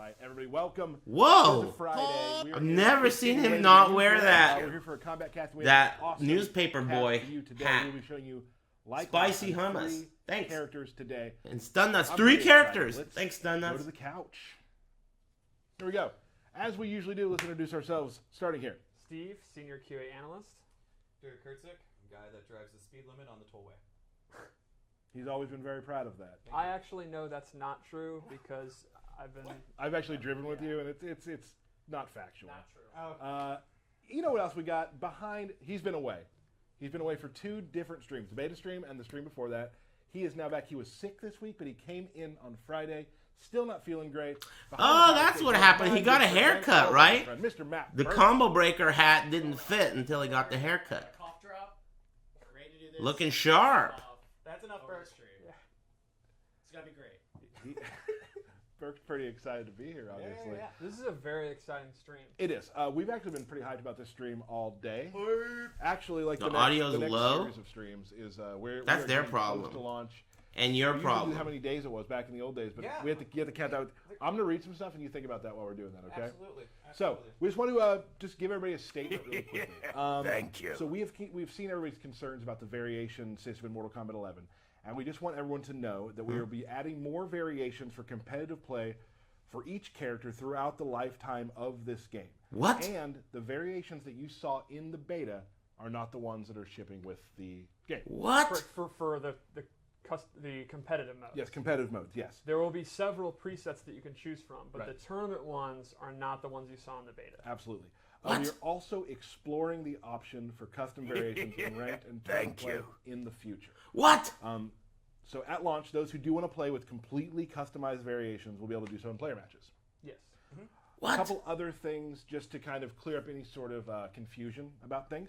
right, everybody, welcome. Whoa! To Friday. I've never seen him not wear that. We're here for a Kombat cast. We that have an awesome newspaper boy for you today. hat. We'll be showing you Spicy hummus. 3 Thanks. characters today. And Stun Nuts. I'm 3 pretty characters. excited. Thanks, Stun Nuts. Go to the couch. Here we go. As we usually do, let's introduce ourselves. Starting here. Steve, Senior QA Analyst. Derek Kurtzik, guy that drives the speed limit on the tollway. He's always been very proud of that. I actually know that's not true because I've actually driven with you, and it's not factual. Not true. Oh. You know what else we got behind? He's been away. He's been away for 2 different streams, the beta stream and the stream before that. He is now back. He was sick this week, but he came in on Friday. Still not feeling great. Oh, that's what happened. He got a haircut, right? Mr. Matt The Burke. combo breaker hat didn't fit until he got the haircut. Cough drop. Ready to do this. Looking sharp. That's enough Over Burke. stream. Yeah. It's gonna be great. Burke's pretty excited to be here, obviously. Yeah. This is a very exciting stream. It is. We've actually been pretty hyped about this stream all day. Actually, like The the audio's next low? series of streams is That's their getting problem. close to launch. And your We usually do problem. how many days it was back in the old days, but Yeah. we have to get the count out. I'm going to read some stuff, and you think about that while we're doing that, okay? Absolutely. So we just want to just give everybody a statement really quickly. Thank you. So we've seen everybody's concerns about the variation system in Mortal Kombat 11, and we just want everyone to know that we will be adding more variations for competitive play for each character throughout the lifetime of this game. What? And the variations that you saw in the beta are not the ones that are shipping with the game. What? For the competitive mode. Yes, competitive modes, yes. There will be several presets that you can choose from, but Right. the tournament ones are not the ones you saw in the beta. Absolutely. What? We are also exploring the option for custom variations in ranked and tournament play in the future. What? So at launch, those who do want to play with completely customized variations will be able to do so in player matches. Yes. A What? couple other things just to kind of clear up any sort of confusion about things.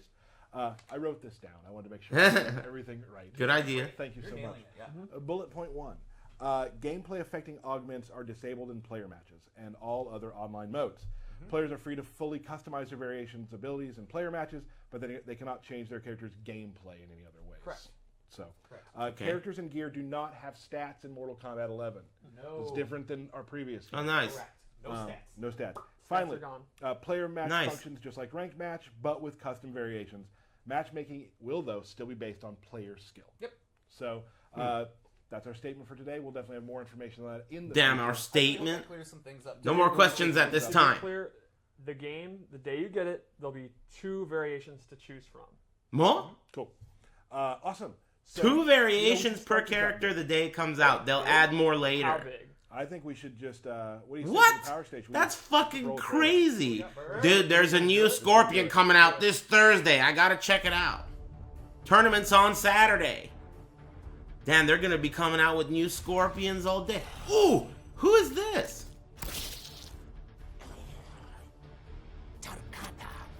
I wrote this down. I wanted to make sure I got everything right. Good idea. Thank you You're so much. nailing it, yeah. Bullet point 1. Gameplay affecting augments are disabled in player matches and all other online modes. Players are free to fully customize their variations, abilities, in player matches, but they cannot change their character's gameplay in any other ways. Correct. So, Correct. characters and gear do not have stats in Mortal Kombat 11. No. It's different than our previous Oh, game. nice. Correct. No stats. No stats. Stats Finally, are gone. player match Nice. functions just like ranked match, but with custom variations. Matchmaking will, though, still be based on player skill. Yep. So, that's our statement for today. We'll definitely have more information on that in the Damn, future. our statement. We'll clear some things up. No more questions at this To be time. clear, the game, the day you get it, there'll be 2 variations to choose from. More? Cool. Awesome. So, 2 variations you know, per start this up. character the day it comes out. They'll add more How later. big? I think we should just, what do you say What? to the power station? That's fucking Roll for it. crazy. Dude, there's a new Scorpion coming out this Thursday. I gotta check it out. Tournament's on Saturday. Damn, they're gonna be coming out with new Scorpions all day. Ooh, who is this?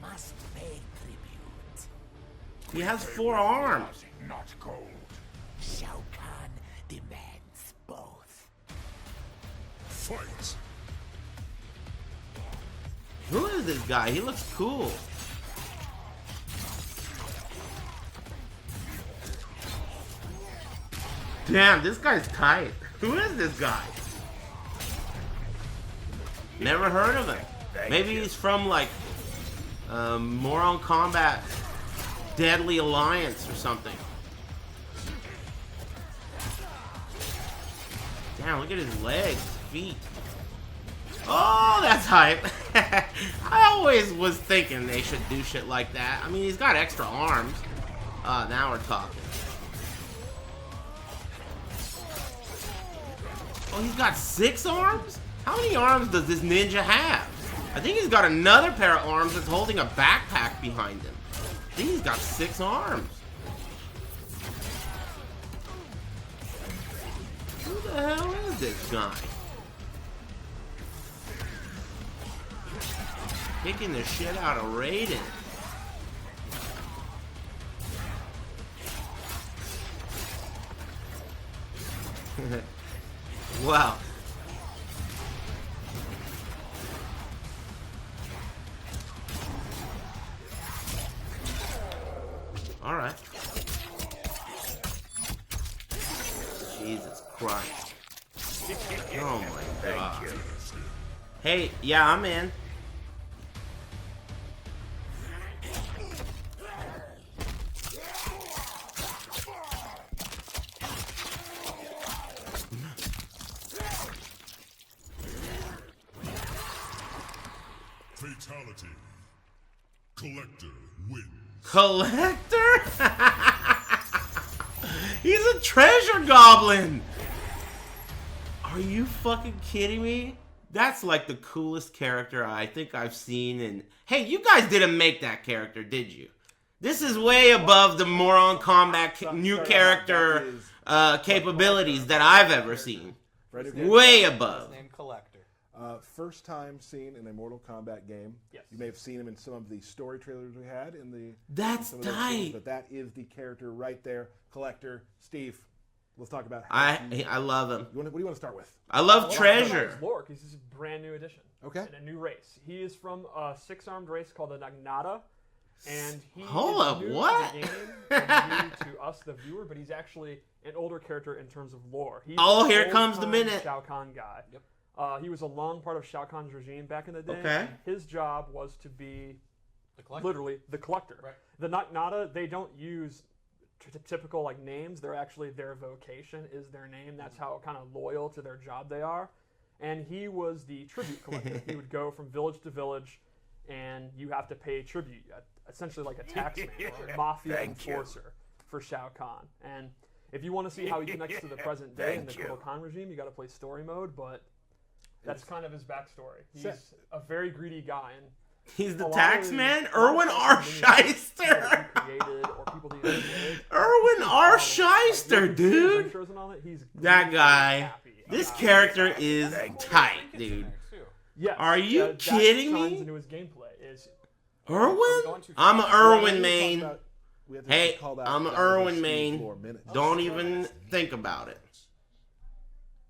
Must pay tribute. He has 4 arms. Not gold. Shao Kahn demands both. Fight. Who is this guy? He looks cool. Damn, this guy's tight. Who is this guy? Never heard of him. Maybe he's from like Mortal Kombat Deadly Alliance or something. Damn, look at his legs, feet. Oh, that's hype. I always was thinking they should do shit like that. I mean, he's got extra arms. Now we're talking. Oh, he's got 6 arms? How many arms does this ninja have? I think he's got another pair of arms that's holding a backpack behind him. I think he's got 6 arms. Who the hell is this guy? Kicking the shit out of Raiden. Wow. All right. Jesus Christ. Oh my God. Hey, yeah, I'm in. Fatality. Kollector wins. Kollector? He's a treasure goblin! Are you fucking kidding me? That's like the coolest character I think I've seen in... Hey, you guys didn't make that character, did you? This is way above the Moron Kombat new character capabilities that I've ever seen. Way above. Named Kollector. First time seen in a Mortal Kombat game. Yes. You may have seen him in some of the story trailers we had in the. That's some of those tight. things, but that is the character right there, Kollector. Steve, let's talk about. I love him. What do you want to start with? I love Well, treasure. his lore, 'cause this is a brand new addition. Okay. And a new race. He is from a 6-armed race called the Nagnata. And he Hold is up, new what? to the game and new to us, the viewer, but he's actually an older character in terms of lore. He's Oh, an here old comes the time minute. Shao Kahn guy. Yep. He was a long part of Shao Kahn's regime back in the day. Okay. His job was to be The Kollector. literally the collector. Right. The Nagnata, they don't use typical like names. They're actually, their vocation is their name. That's how kind of loyal to their job they are. And he was the tribute collector. He would go from village to village, and you have to pay tribute, essentially like a taxman or a mafia enforcer for Shao Kahn. And if you want to see how he connects to the present day in the Kotal Khan regime, you got to play story mode, but that's kind of his backstory. He's a very greedy guy, and He's the a lot tax of- man? a lot of Erwin times R. when you- Shyster! he created or people that he created, Erwin R. Shyster, like, dude! adventures and all that, he's That greedy guy. and happy. This character is tight, dude. Yes, Are you that kidding shines me? into his gameplay. Is Erwin? I'm an Erwin main. We have to Hey, call that- I'm an that was a Erwin Steve main. lore minute. Don't even think about it.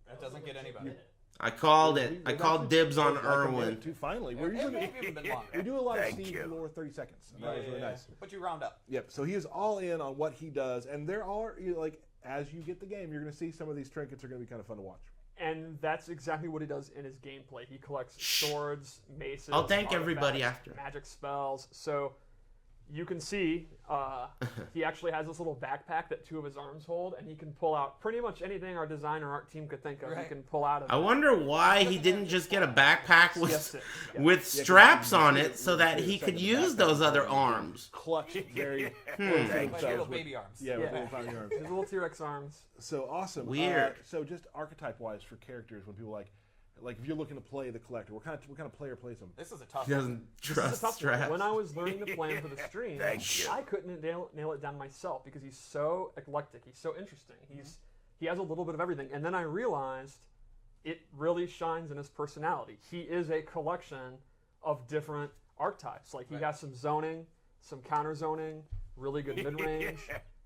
That doesn't get any better. I called it. I called dibs on Erwin. Finally, It we're usually may have even been longer. we do a lot of Steve lore 30 seconds, and that was really nice. But you round up. Yep. So he is all in on what he does, and there are like as you get the game, you're going to see some of these trinkets are going to be kind of fun to watch. and that's exactly what he does in his gameplay. He collects swords, maces. I'll thank everybody artifacts, after. magic spells. So you can see he actually has this little backpack that two of his arms hold, and he can pull out pretty much anything our design or art team could think of. He Right. can pull out of I it. wonder why he didn't just get a backpack Yes, with yeah. with straps on it so that he could use those other arms. Clutch, very Like little baby arms. Yeah, with Yeah. little tiny arms. His little T-Rex arms. So awesome. Weird. So just archetype-wise for characters, when people like if you're looking to play the collector, what kind of player plays him? This is a tough He one. doesn't This is trust a tough one. straps. When I was learning to play him for the stream, I couldn't nail it down myself because he's so eclectic. He's so interesting. He has a little bit of everything. And then I realized it really shines in his personality. He is a collection of different archetypes. Like he has some zoning, some counter zoning, really good mid-range,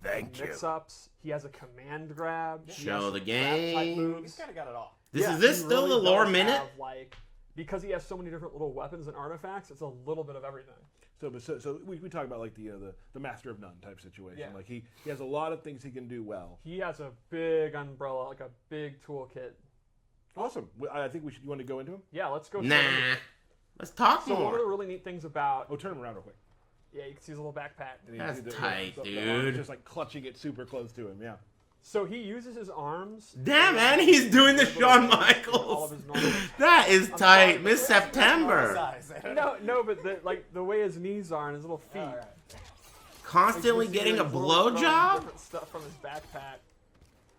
mix-ups. He has a command grab. He Show has the some grab-type game. moves. He's kind of got it all. Is this he still really the lore does minute? have, like, because he has so many different little weapons and artifacts, it's a little bit of everything. So we talk about like the master of none type situation. Yeah. Like he has a lot of things he can do well. He has a big umbrella, like a big toolkit. Awesome. I think you want to go into him. Yeah, let's go. Nah. Let's talk So one of the more. really neat things about Oh, turn him around real quick. yeah, you can see his little backpack. And That's the tight, arm dude. Just like clutching it super close to him. Yeah. So he uses his arms. Damn, man, he's doing the Shawn All of Michaels. his normal. That is sorry, tight. but Miss September. Size. no, but the way his knees are and his little feet. All right. Constantly You can see getting a his little blowjob? different stuff from his backpack.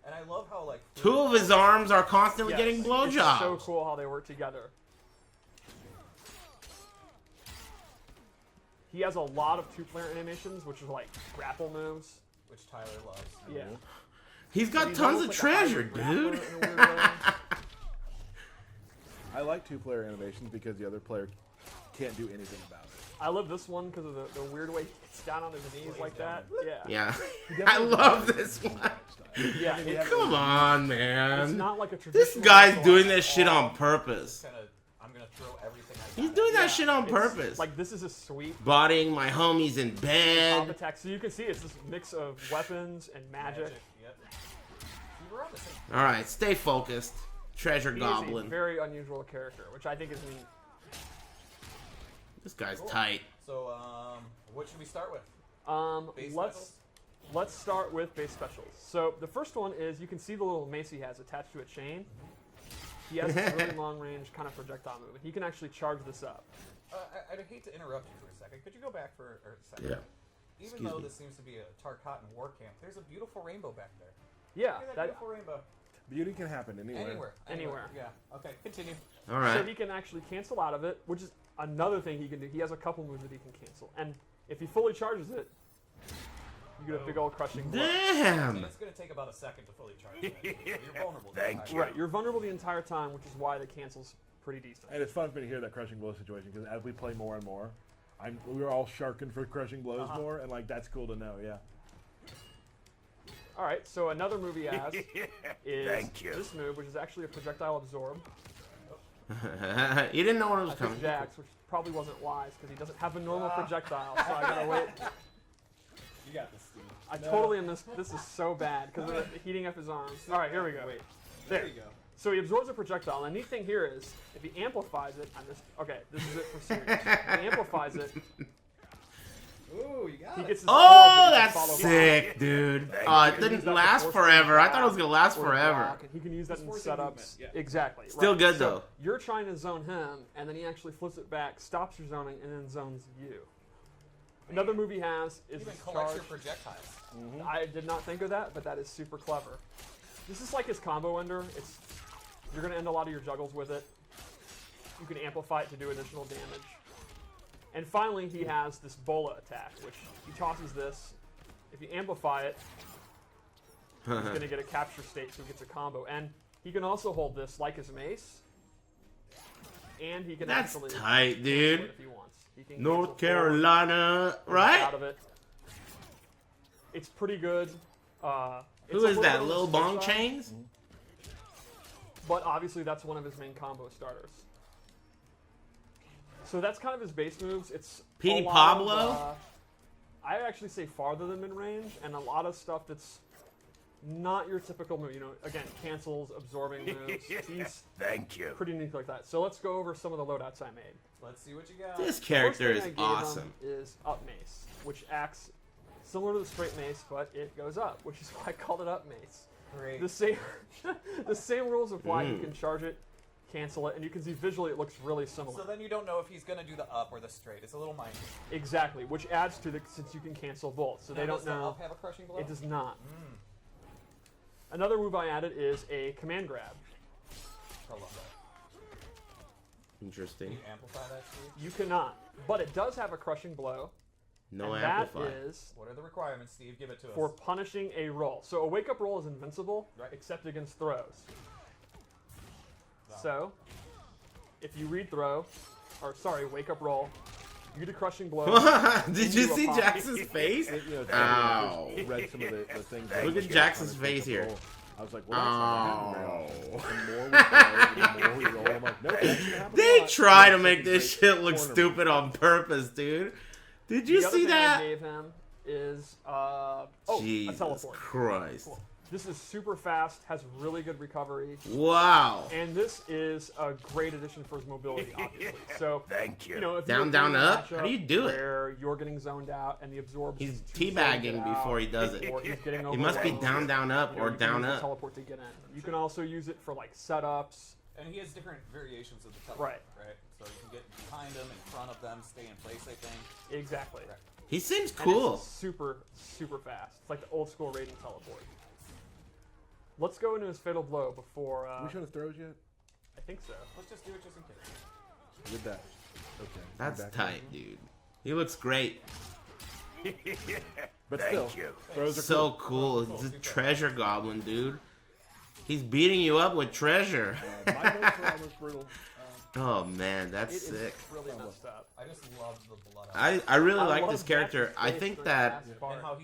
And I love how like Two of his arms are constantly Yes, getting It's blowjobs. so cool how they work together. He has a lot of two-player animations, which are like grapple moves. which Tyler loves. Yeah. He's got He's tons of almost like a treasure, hybrid grappler dude. in a weird way. I like two-player animations because the other player can't do anything about it. I love this one because of the weird way he gets down on his knees like that. Yeah. Yeah. I love this one. Yeah. It's, Come on, it's man. not like a traditional. This guy's martial doing arts this shit at all. on purpose. Kind of, I'm gonna throw everything I got. He's doing that Yeah, shit on it's- purpose. Like this is a sweet Bodying my homies in top bed. attack. So you can see it's this mix of weapons and magic. Yep. You were on the same. All right, stay focused. treasure He is a goblin. very unusual character, which I think is neat. This guy's tight. So, what should we start with? Base Let's start with base specials. So the first one is you can see the little mace he has attached to a chain. He has this really long range kind of projectile movement. He can actually charge this up. I'd hate to interrupt you for a second. Could you go back for a second? Yeah. Even Excuse though me. this seems to be a Tarkatan war camp, there's a beautiful rainbow back there. Yeah, Look at that that, beautiful rainbow. Beauty can happen anywhere. Anywhere. Yeah. Okay, continue. All so right. he can actually cancel out of it, which is another thing he can do. He has a couple moves that he can cancel, and if he fully charges it, you get a big old crushing blow. Damn. And it's going to take about a second to fully charge it. So you're vulnerable. Thank you. Right, you're vulnerable the entire time, which is why the cancel's pretty decent. And it's fun for me to hear that crushing blow situation because as we play more and more, we're all sharking for crushing blows more, and like that's cool to know. Yeah. All right, so another move he has is Thank you. this move, which is actually a projectile absorb. You didn't know when it I was coming. took Jax, which probably wasn't wise because he doesn't have a normal projectile, so I gotta wait. You got this, Steve. I totally am this. This is so bad because of heating up his arms. All right, here we go. Wait. There. There you go. So he absorbs a projectile. And the neat thing here is, if he amplifies it, okay, this is it for serious. If he amplifies it, Ooh, you got he it. gets his Oh, orb that he can that's follow sick, dude. Thank Oh, you. it He can use didn't that to last force forever. him I thought it was gonna last or forever. block, and he can use that in forcing setups. movement, yeah. Exactly. Still right. good, So though. you're trying to zone him, and then he actually flips it back, stops your zoning, and then zones you. Another move he has is Even his collects charge. your projectiles. I did not think of that, but that is super clever. This is like his combo ender. You're going to end a lot of your juggles with it. You can amplify it to do additional damage. And finally, he has this Bola Attack, which he tosses this. If you amplify it, he's going to get a capture state, so he gets a combo. And he can also hold this like his mace. And he can That's actually tight, cancel dude. it if he wants. He can North cancel forward Carolina, and right? Out of it. It's pretty good. Who is that? Lil Bong Chains? But obviously, that's one of his main combo starters. So that's kind of his base moves. It's Petey a lot Pablo? of, I actually say farther than mid-range, and a lot of stuff that's not your typical move. You know, again, cancels, absorbing moves. He's Thank you. pretty unique like that. So let's go over some of the loadouts I made. Let's see what you got. This First character thing is I gave awesome. him is up mace, which acts similar to the straight mace, but it goes up, which is why I called it up mace. Great. The same, the same rules apply. You can charge it, cancel it, and you can see visually it looks really similar. So then you don't know if he's going to do the up or the straight. It's a little minor. Exactly, which adds to the since you can cancel both. So they Now, don't does the know. up have a crushing blow? It does not. Another move I added is a command grab. I love that. Interesting. Can you amplify that, Steve? You cannot, but it does have a crushing blow, No and amplify. that is What are the requirements, Steve? Give it to for us. punishing a roll. So a wake up roll is invincible, Right. except against throws. Wow. So if you read throw, or sorry, wake up roll, you get a crushing blow. Did you into a see pocket. Jackson's face? You know, it's Ow. I just read some of the things. Look at Jackson's face here. I was like, well, that's not gonna Oh. happen very often. The more we roll, I'm like, no, that's gonna happen a They lot. try to It's make a this great shit look corner. stupid on purpose, dude. Did you The other see thing I that? gave him is a Jesus teleport. Christ. This is super fast, has really good recovery, Wow. and this is a great addition for his mobility, obviously. So, Thank you. you know, if Down, you're down, playing a up? How do you matchup do it? where you're getting zoned out and the absorb He's is too teabagging zoned before out, he does it. or he's getting It must be overwhelmed, down, down, up, you know, or you can down, use the up. teleport to get in. You can also use it for like setups. And he has different variations of the teleport, Right. right? So you can get behind them, in front of them, stay in place, I think. Exactly. Right. He seems And cool. it's super, super fast. It's like the old school raiding teleport. Let's go into his fatal blow before. We show the throws yet? I think so. Let's just do it just in case. With that. Okay. That's Back tight, dude. He looks great. But Thank still, you. throws are So cool. He's a treasure goblin, dude. He's beating you up with treasure. My votes are almost brutal. Oh man, It that's is sick. really messed up. I just love the blood. I really I like love this character. Jackson's I face think during the that last part. And how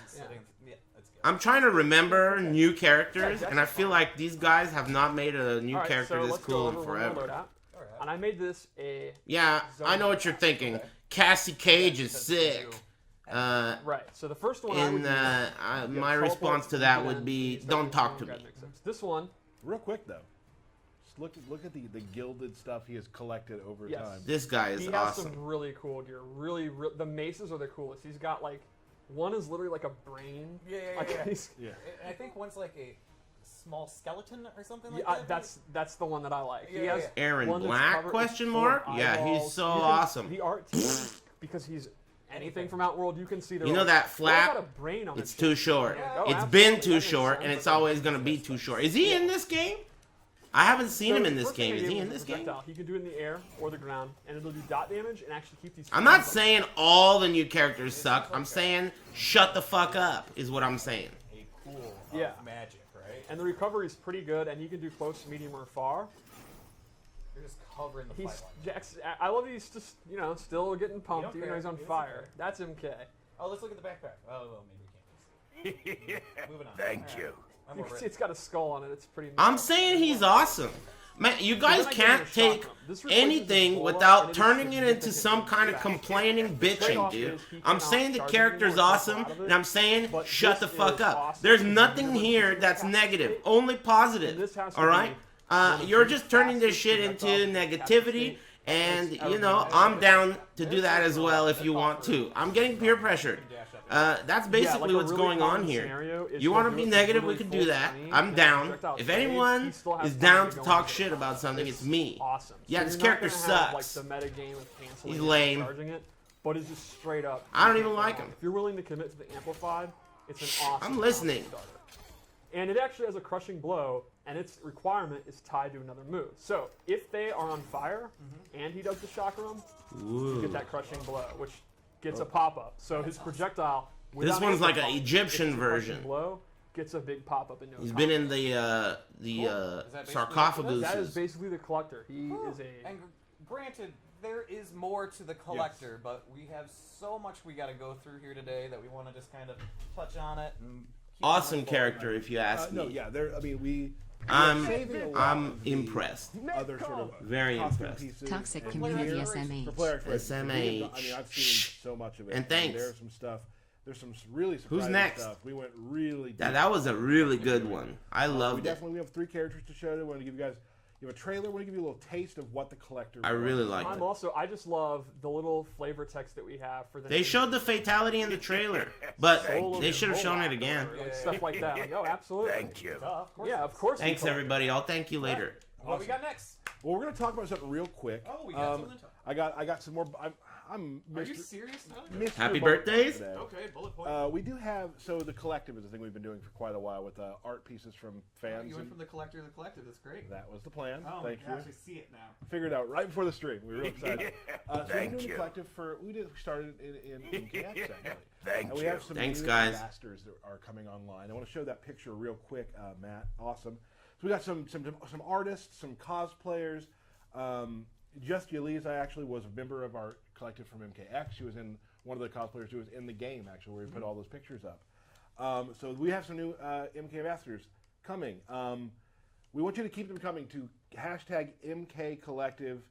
he's sitting. Yeah, that's good. I'm trying to remember new characters, and I feel like these guys have not made a new All right, character so this let's cool go in over one more forever. loadout. All right. And I made this a Yeah, I know what you're thinking. Cassie Cage is sick. right. So the first one I would And use, my teleport response to and that then would be, use don't that talk to grab me. mix-ups. This one, Real quick though, look at the gilded stuff he has collected over Yes. time. This guy is He has awesome. some really cool gear. The maces are the coolest. He's got like one is literally like a brain. Yeah. He's- Yeah. I think one's like a small skeleton or something like yeah, that. that's the one that I like. He Yeah, has yeah. Aaron one that's Black? covered- Question it's full of mark? Yeah, he's eyeballs. so You can- awesome. The art team, because he's anything from Outworld, you can see. You know that flap? Got a brain on It's its too chest. short. Yeah, oh, It's absolutely. been That too makes short, sense. and it's always gonna be too short. Is he in this game? I haven't seen him in this game. Is he in this game? He can do it in the air or the ground, and it'll do dot damage and actually keep these. I'm not frames up. saying all the new characters suck. I'm saying shut the fuck up is what I'm saying. A pool Yeah. of magic, right? And the recovery is pretty good, and you can do close, medium, or far. You're just covering the He's fight line. I love that he's just still getting pumped don't even though care. he's on He doesn't fire. care. That's MK. Oh, let's look at the backpack. Oh, well, maybe we can't. Moving on. Thank All right. you. I'm You over can it. see it's got a skull on it. It's pretty. I'm nuts. saying he's awesome. Man, you guys then I give him can't a shot take from him. This replaces anything Bola, without and it is turning it into significantly some kind of better. complaining bitching, Trade-off dude. is he I'm cannot saying the charge character's anymore, awesome, take a lot of it, and I'm saying but shut the this fuck is up. awesome. There's It's nothing really here good. that's It's negative, great. only And positive. this has to All right? be You're just turning this fastest shit into projectile negativity, and ever you know made. I'm down to do that as well if you want to. I'm getting peer pressured. That's basically like a what's really going on common here. scenario is You to want to do be it from negative, we literally can do full that. screen, I'm and down. projectile If fades, anyone he still has is time down to to go talk into shit it. about something, it's It's me. Awesome. Yeah, So this you're not character gonna have, sucks. like the meta game of canceling He's it and lame. charging it, but it's just straight up. I don't even like him. If you're willing to commit to the amplified, it's an awesome. I'm listening. starter. And it actually has a crushing blow, and its requirement is tied to another move. So if they are on fire and he does the chakram, you get that crushing blow, which gets a pop up. So his projectile. This without one's like an amplifying, Egyptian gets a crushing version. Blow gets a big pop up in no He's time. been in the that basically sarcophagus. That is basically the collector. He is a. And granted, there is more to the collector, but we have so much we got to go through here today that we want to just kind of touch on it. And keep Awesome moving character, forward. if you ask No, me. yeah, I mean, we I'm saving a lot I'm of the impressed. other sort of Very costume impressed. pieces Toxic and community gear SMH. for player exploration. SMH. I mean, I've seen so much of it. And thanks. There's some stuff. There's some really surprising next? stuff. We went really deep. That was a really good one. I we loved it. definitely have 3 characters to show you. We want to give you guys. You have a trailer. We want to give you a little taste of what the collector. I really liked I'm it. also. I just love the little flavor text that we have for the. They showed the fatality in the trailer, but Soul of they should have shown it Bola, again. or, like, stuff like that. Like, oh, absolutely. Thank you. Of course. Yeah, of course. Thanks, everybody. I'll thank you later. What we got next? Well, we're going to talk about something real quick. Oh, we got something to talk I got some more. I'm Are Mr. you serious, Tyler? Mr. Happy Bullet birthdays? today. Okay, bullet point. We do have the collective is a thing we've been doing for quite a while with art pieces from fans. You went and from the collector to the collective. That's great. that was the plan. Oh Thank my you. gosh, I see it now. Figured it out right before the stream. We were real excited. So we've been Thank doing the you. collective we started in KX actually. Thank And we you. have some Thanks, new guys. ambassadors that are coming online. I want to show that picture real quick, Matt. Awesome. So we got some artists, some cosplayers. Just Yeliza actually was a member of our collective from MKX. She was in one of the cosplayers who was in the game actually, where we put all those pictures up. So we have some new MK ambassadors coming. We want you to keep them coming to hashtag MK Collective.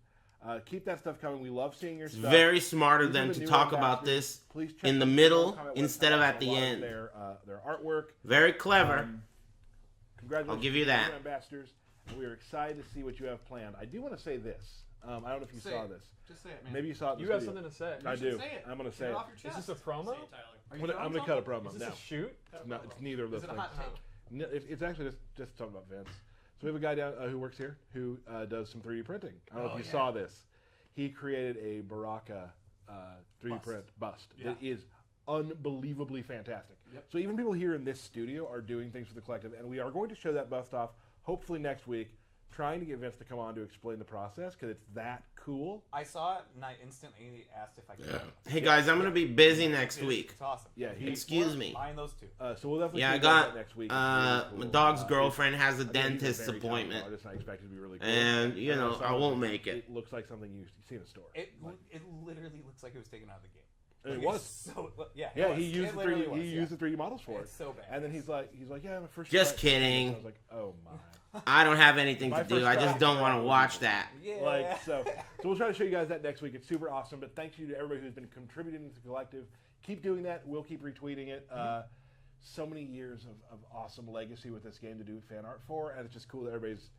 Keep that stuff coming. We love seeing your stuff. Very smart of These are them the to new talk about ambassadors. this Please check in the the middle comment instead website of for at a the lot of end. Their artwork. Very clever. Congratulations I'll give you to that. new ambassadors. And we are excited to see what you have planned. I do want to say this. I don't know if you Say saw it. this. Just say it, man. Maybe you saw it. in You the have video. something to say. I You should do. say it. I'm going to Get say it it. off your Is chest. this a promo? Say it, Tyler. Are you I'm throwing going to cut a something? promo Is now. this a shoot? No, it's neither of those Is it a things. hot take? No, it's actually just talking about Vince. So we have a guy down who works here who does some 3D printing. I don't know if you saw this. He created a Baraka 3D print bust that is unbelievably fantastic. So even people here in this studio are doing things for the collective, and we are going to show that bust off hopefully next week, trying to get Vince to come on to explain the process because it's that cool. I saw it and I instantly asked if I could. Hey guys, I'm gonna be busy next Dude, week. It's awesome. Yeah, he- Excuse me. Buying those two. So we'll definitely Yeah, I see about got that next week. my It's really cool. dog's girlfriend has a Again, he's a dentist's very talented appointment, artist, and I expect it to be really cool. and you know it's I not- won't make it. It looks like something you see in a store. It literally looks like it was taken out of the game. It Like, was. it's So, yeah, Yeah, it he was. used It the literally 3D. was, He yeah. used the 3D models for It's it. so bad. And then he's like, yeah, my first. Just try." kidding. I was like, oh my. I don't have anything My to do. first I just try. don't want to watch that. Yeah. Like so we'll try to show you guys that next week. It's super awesome. But thank you to everybody who's been contributing to the collective. Keep doing that. We'll keep retweeting it. So many years of awesome legacy with this game to do fan art for, and it's just cool that everybody's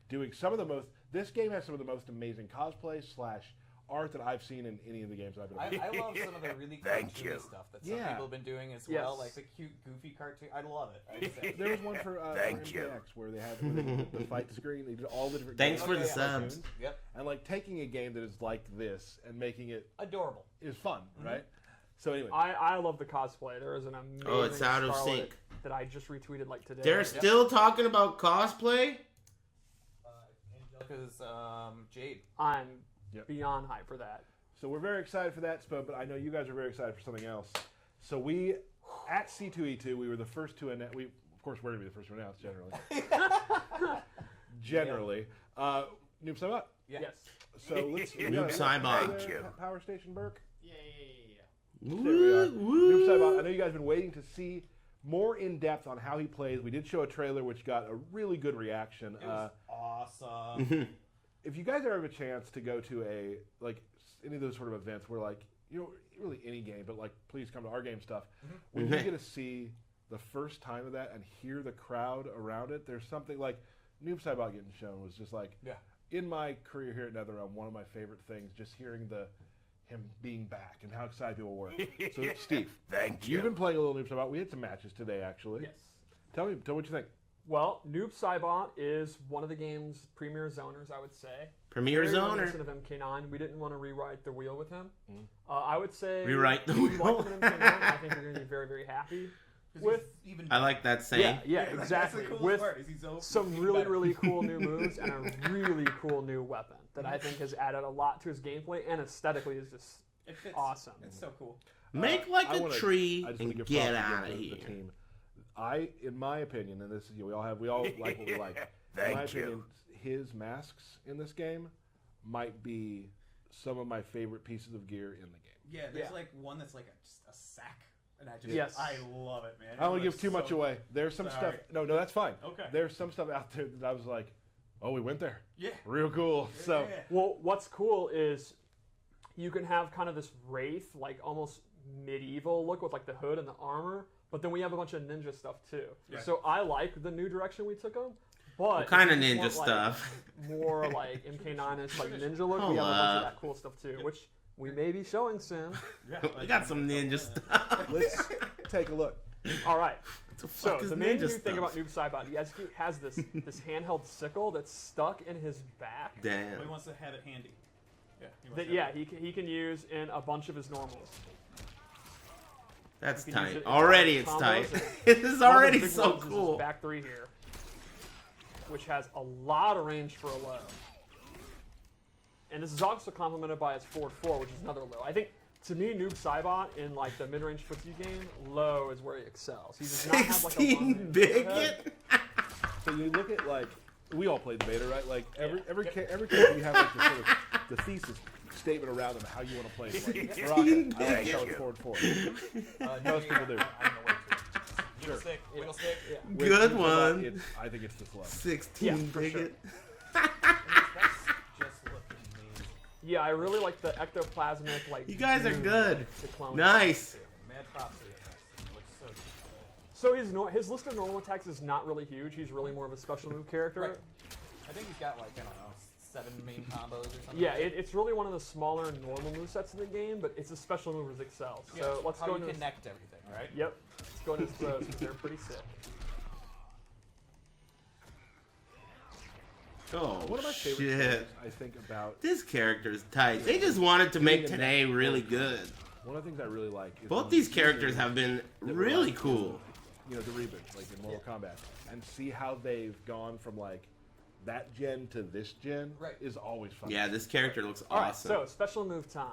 doing some of the most. This game has some of the most amazing cosplay / art that I've seen in any of the games I've been playing. I love some of the really Thank you. cartoony stuff that some Yeah. people have been doing as Yes. well, like the cute, goofy cartoon. I love it. I just say. There was one for Thank you. MKX where they had the fight screen. They did all the different. Thanks for games, the cartoons, subs. Yep, And like taking a game that is like this and making it adorable. is fun, right? So anyway, I love the cosplay. There is an amazing Oh, it's out of Scarlet sync. that I just retweeted like today. They're still talking about cosplay? Angelica's Jade. I'm Yep. beyond hype for that. so we're very excited for that, but I know you guys are very excited for something else. So we at C2E2, we were the first to announce. We of course we're gonna be the first to announce generally. Generally, Noob Saibot. Yeah. Yes. So let's Noob Saibot. Thank you. Power Station Burke. Yeah. There we are. Woo, Noob Saibot. I woo. know you guys have been waiting to see more in depth on how he plays. We did show a trailer which got a really good reaction. It was awesome. If you guys ever have a chance to go to any of those sort of events where really any game, but like please come to our game stuff, when you get to see the first time of that and hear the crowd around it, there's something like Noob Saibot getting shown was just like in my career here at NetherRealm, one of my favorite things, just hearing him being back and how excited people were. So Steve, Thank you've you. been playing a little Noob Saibot. We had some matches today actually. Yes. Tell me what you think. Well, Noob Saibot is one of the game's premier zoners, I would say. Premier Very zoner. reminiscent of MK9. We didn't want to rewrite the wheel with him. I would say Rewrite the if you wheel. like him in MK9, I think you're going to be very, very happy with. Even I like that saying. Yeah, exactly. That's the coolest With part, is he's so some even really, better. really cool new moves and a really cool new weapon that I think has added a lot to his gameplay and aesthetically is just It fits. awesome. It's so cool. Make like I a wanna- tree I just wanna and give get props to out of the here. team. In my opinion, and this is we all like what we like. In my Thank you. opinion, his masks in this game might be some of my favorite pieces of gear in the game. Yeah, there's Yeah. like one that's like just a sack, and I just Yes. I love it, man. I don't want to give too much away. There's some Sorry. stuff. No, that's fine. Okay. There's some stuff out there that I was like, oh, we went there. Yeah. Real cool. So Yeah. Well, what's cool is you can have kind of this wraith, like almost medieval look with like the hood and the armor, but then we have a bunch of ninja stuff too. Yeah. So I like the new direction we took them. But What kind if of you ninja want, like, stuff? More like MK9ish, like ninja look. Hold We have a bunch up. of that cool stuff too, which we may be showing soon. We got some ninja stuff. let's take a look. All right. What the So fuck is the main ninja new thing stuff? about Noob Saibot, he has this handheld sickle that's stuck in his back. Damn. He wants to have it handy. Yeah. He wants That to have it. he can use in a bunch of his normals. That's You can use tight. it in Already it's combos tight. and- This is One of already the big so ones is this cool. back three here, which has a lot of range for a low. And this is also complemented by his forward 4, which is another low. I think, to me, Noob Saibot in like the mid-range footsie game, low is where he excels. He does not have like a 16 long-range bigot? overhead. So you look at we all played the beta, right? Like every character you have like the sort of the thesis statement around them how you want to play. Like, Baraka, I like how it's forward 4. Most people do. Wiggle stick. Wiggle stick. Yeah. With Good Noob one. Saibot, I think it's the slow. 16 Yeah, for sure. bigot. That's just looking amazing. Yeah, I really like the ectoplasmic like. You guys are goo good. the clone Nice. Mad props to you. It looks so good. So his list of normal attacks is not really huge. He's really more of a special move character. Right. I think he's got like, I don't know, 7 main combos or something. Yeah, it's really one of the smaller normal movesets in the game, but it's a special move that excels. Yeah, So let's how go you into his, connect everything, right? Yep. Let's go into his throws because they're pretty sick. Oh, One of my favorite shit. things I think about This character's tight. They just wanted to make today really good. one of the things I really like is Both when these you characters see have been that were really like, cool. You know, the reboot, like in Mortal Kombat, and see how they've gone from like that gen to this gen Right. is always fun. Yeah, this character looks All right, awesome. so special move time.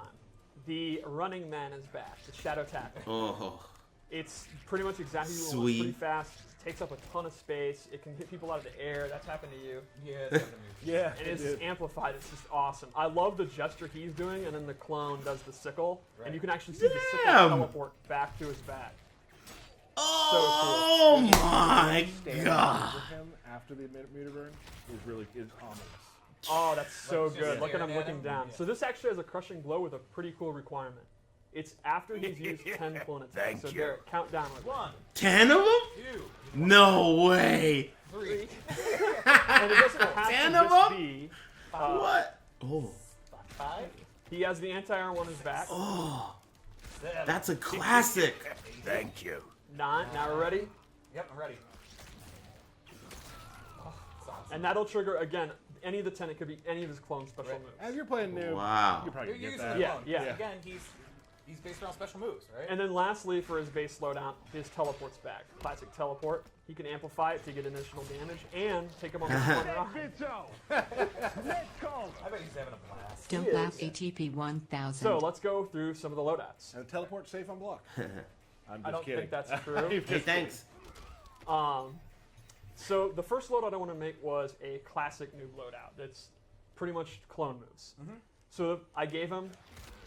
The running man is back. The shadow tackle. Oh, It's pretty much exactly what you want. Sweet. Pretty fast. Takes up a ton of space. It can hit people out of the air. That's happened to you. Yeah, it's happened to me. yeah. And it's it is. amplified. It's just awesome. I love the gesture he's doing, and then the clone does the sickle, Right. and you can actually see the sickle Damn. teleport back to his back. oh my Standing god. over him after the meter burn is ominous. Oh, that's so Like, just good. Look at staring him at looking him? down. Yeah. So this actually has a crushing blow with a pretty cool requirement. It's after he's used 10 clone attacks. Thank So you. there, count down. 1, 10 of them? 2. No way. 3. And it doesn't have 10 to of just them? be. What? Oh. 5. He has the anti-armor on his back. Oh. 7. That's a classic. Thank you. 9. Now we're ready. Yep, I'm ready. Oh, that's awesome. And that'll trigger, again, any of the 10. It could be any of his clone special moves. As you're playing Noob, Wow. you probably You're get using that. the Yeah, clone. yeah. Again, he's based around special moves, right? And then lastly, for his base slowdown, his teleport's back. Classic teleport. He can amplify it to get additional damage and take him on the one ride. I bet he's having a blast. Don't He laugh, is. ATP 1000. So let's go through some of the loadouts. And teleport safe on block. I'm just I don't kidding. think that's true. I'm Hey, just thanks. So the first loadout I want to make was a classic Noob loadout. That's pretty much clone moves. So I gave him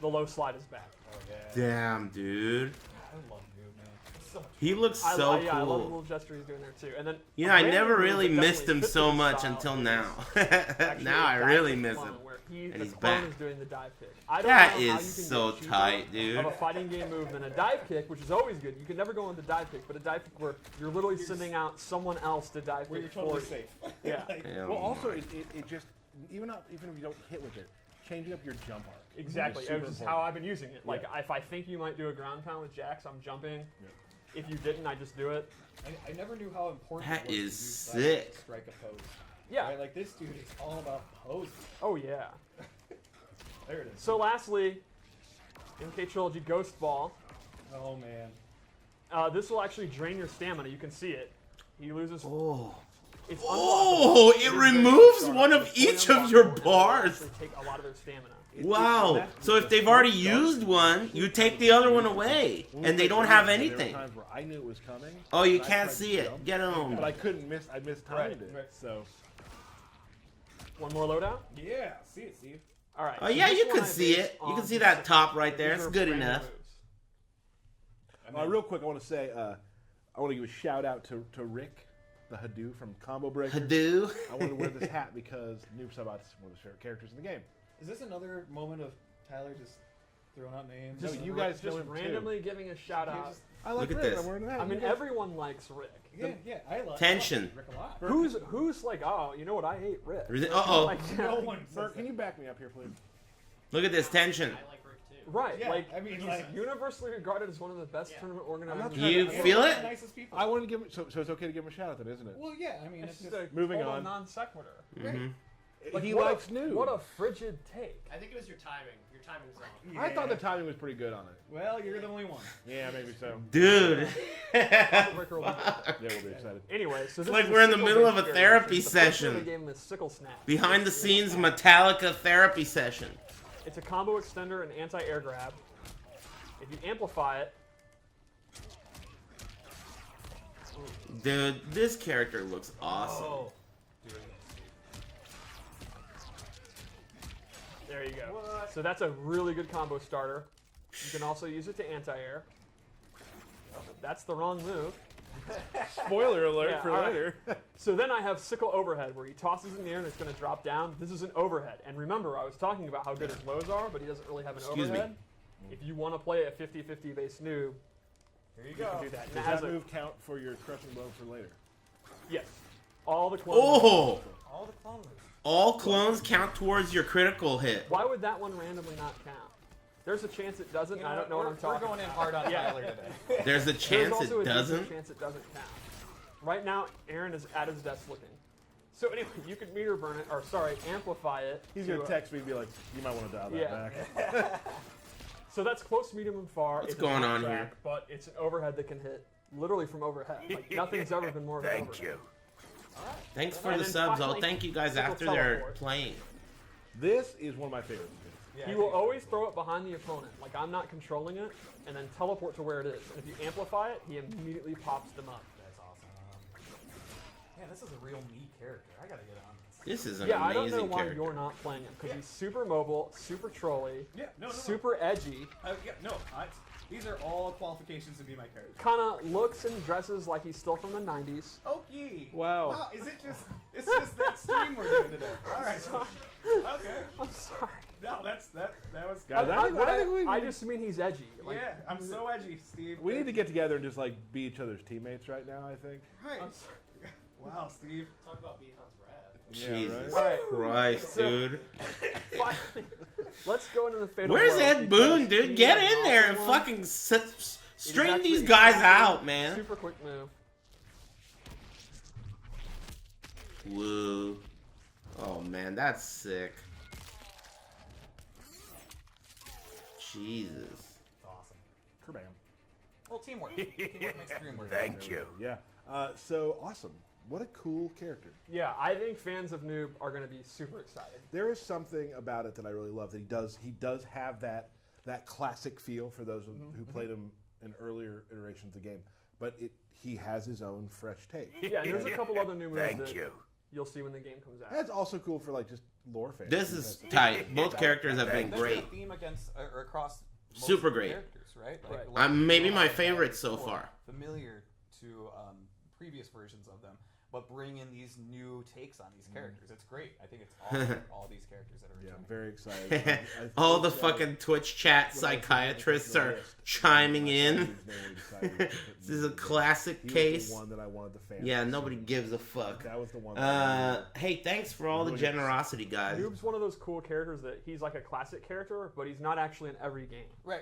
the low slide is back. Oh, yeah. Damn, dude. I love Noob, man. He's so much He looks I so love the cool. little gesture he's doing there too. And then You know, I random never move really that missed definitely him fits so his much style until is now. actually Now I a dive really kick miss clone him. where And the he's clone back. is doing the dive kick. I don't That know how you is can so get cheaper tight, dude. of a fighting game move than a dive kick, which is always good. You can never go into dive kick, but a dive kick where you're literally sending out someone else to dive Where kick you're for totally you. safe. Yeah. Yeah, Well, also, my- it just, even if you don't hit with it, changing up your jump arc. Exactly. Super Which is important. how I've been using it. Like, Yeah. if I think you might do a ground pound with Jax, I'm jumping. If you didn't, I just do it. I never knew how important That it was is to use sick. to strike a pose. Yeah. Right? Like this dude is all about poses. Oh, yeah. There it is. So, lastly, MK Trilogy Ghost Ball. Oh man. This will actually drain your stamina. You can see it. He loses. Oh. It's Oh, unblockable. it is very removes sharp. one of It's fully each of your unblockable, and bars. they actually take a lot of their stamina. Wow. So if they've already used one, you take the other one away, and they don't have anything. There were times where I knew it was coming. Oh, you and I can't tried to see it. jump, Get him. But I couldn't miss. I mistimed Right, it. right. So One more loadout. Yeah. See it, Steve. All right. Oh so yeah, this you one can I see based it. You on can see the that six- top right there. these It's are good random enough. moves. real quick, I want to say I want to give a shout out to Rick, the Hadoo from Combo Breaker. Hadoo. I wanted to wear this hat because Noob Saibot's one of the favorite characters in the game. Is this another moment of Tyler just throwing out names? No, Just you guys know just him too. randomly giving a shout out. I like Look at Rick. this. I'm wearing the hat. I mean, You guys- everyone likes Rick. Yeah, I love Tension. Rick a lot. Who's like, oh, you know what? I hate Rick. Uh-oh. Like, No one says Bert, can that. you back me up here, please? Look at this tension. I like Rick too. right. Yeah, like, I mean, he's like- universally regarded as one of the best tournament organizers. You They're feel one of it? the nicest people. I wanted to give him, so it's okay to give him a shout out then, isn't it? Well, yeah. I mean, It's it's just just a moving total on. non sequitur. Mhm. He what likes a, Noob. What a frigid take. I think it was your timing. Your timing's wrong. I thought the timing was pretty good on it. Well, you're the only one. Yeah, maybe so. Dude. Rick will be good. Yeah, we'll be excited. Anyway, so this like is we're in the sickle middle of based a variation. therapy The first one session. They gave him is sickle snap. Behind the scenes Metallica therapy session. It's a combo extender and anti-air grab. If you amplify it, Dude, this character looks awesome. Oh. there you go. So that's a really good combo starter. You can also use it to anti-air. That's the wrong move. Spoiler alert Yeah, for all right. later. So then I have sickle overhead, where he tosses in the air and it's going to drop down. This is an overhead. And remember, I was talking about how good his lows are, but he doesn't really have an Excuse me. overhead. If you want to play a 50-50 base noob, Here you you go. can do that. And Does it has that a, move count for your crushing blow for later? yes. All the clones. Oh! All the clone moves. All clones count towards your critical hit. Why would that one randomly not count? There's a chance it doesn't. You I don't know what I'm talking We're going in about. hard on Yeah. Tyler today. There's a There's chance also it a decent doesn't. chance it doesn't count. Right now, Aaron is at his desk looking. So anyway, you can meter burn it, or sorry, amplify it. He's going to, to text me and be like, you might want to dial that Yeah. back. So that's close, medium, and far. What's It's a going hot on track, here? But it's an overhead that can hit literally from overhead. Like nothing's ever been more of an Thank overhead. you. Thanks for And the then subs. I'll finally, thank you guys sickle after they're teleport. playing. This is one of my favorites. Yeah, He I will think so. always throw it behind the opponent, like I'm not controlling it, and then teleport to where it is. And if you amplify it, he immediately pops them up. That's awesome. Yeah, this is a real me character. I gotta get on this. This is an Yeah, I don't know amazing why character. you're not playing him, because he's super mobile, super trolly, Yeah, no. super edgy, Yeah, no. These are all qualifications to be my character. kind of looks and dresses like he's still from the 90s. Okay. Wow. Wow, is it just? It's just that stream we're doing today. All right. Okay. I'm sorry. No, that was. Guys, I just mean he's edgy. Like, Yeah, I'm so edgy, Steve. we need to get together and just like be each other's teammates right now, I think. Right. I'm sorry. Wow, Steve. Talk about Beacon's rad. Jesus right? Christ, dude. Finally, let's go into the fatal. Where's blow Ed because Boon, dude? he Get is in there and awesome one. fucking It is straighten actually these guys a out, man. Super quick move. Woo. Oh, man, that's sick. Jesus. Awesome. Kabam. Well, teamwork. Teamwork makes the dream work. Thank you. Yeah. So awesome. What a cool character. Yeah, I think fans of Noob are going to be super excited. There is something about it that I really love. That he does have that classic feel for those who played him in earlier iterations of the game. But he has his own fresh take. Yeah, and there's a couple other new moves Thank that you. you'll see when the game comes out. That's also cool for like just lore fans. This is tight. Both characters have been That's great. the theme against or across most Super of the great. characters, right? Right. a lot of Maybe people my have that favorite so more far. Familiar to previous versions of them, but bring in these new takes on these characters. It's great. I think it's awesome. All these characters that are Yeah, I'm returning. very excited. All the fucking Twitch chat psychiatrists are chiming in. This is a classic case. The one that I wanted the fans. Yeah, nobody gives a fuck. That was the one. That I wanted. Hey, thanks for all the generosity, guys. Noob's one of those cool characters that he's like a classic character, but he's not actually in every game. Right.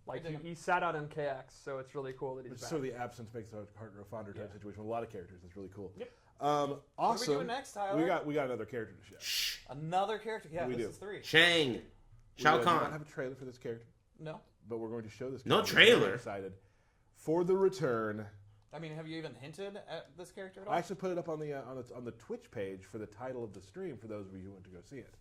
Like I dig he sat out MKX, so it's really cool that he's It's back. sort of the absence makes the heart grow fonder type situation with a lot of characters. It's really cool. Yep. Awesome. What are we doing next, Tyler? We got another character to show. Shh. Another character. Yeah, We this do. is 3. Shang. We Shao do not Kahn. have a trailer for this character, No. but we're going to show this. No character. I'm very trailer? Excited for the return. I mean, have you even hinted at this character at all? I actually put it up on the Twitch page for the title of the stream for those of you who want to go see it.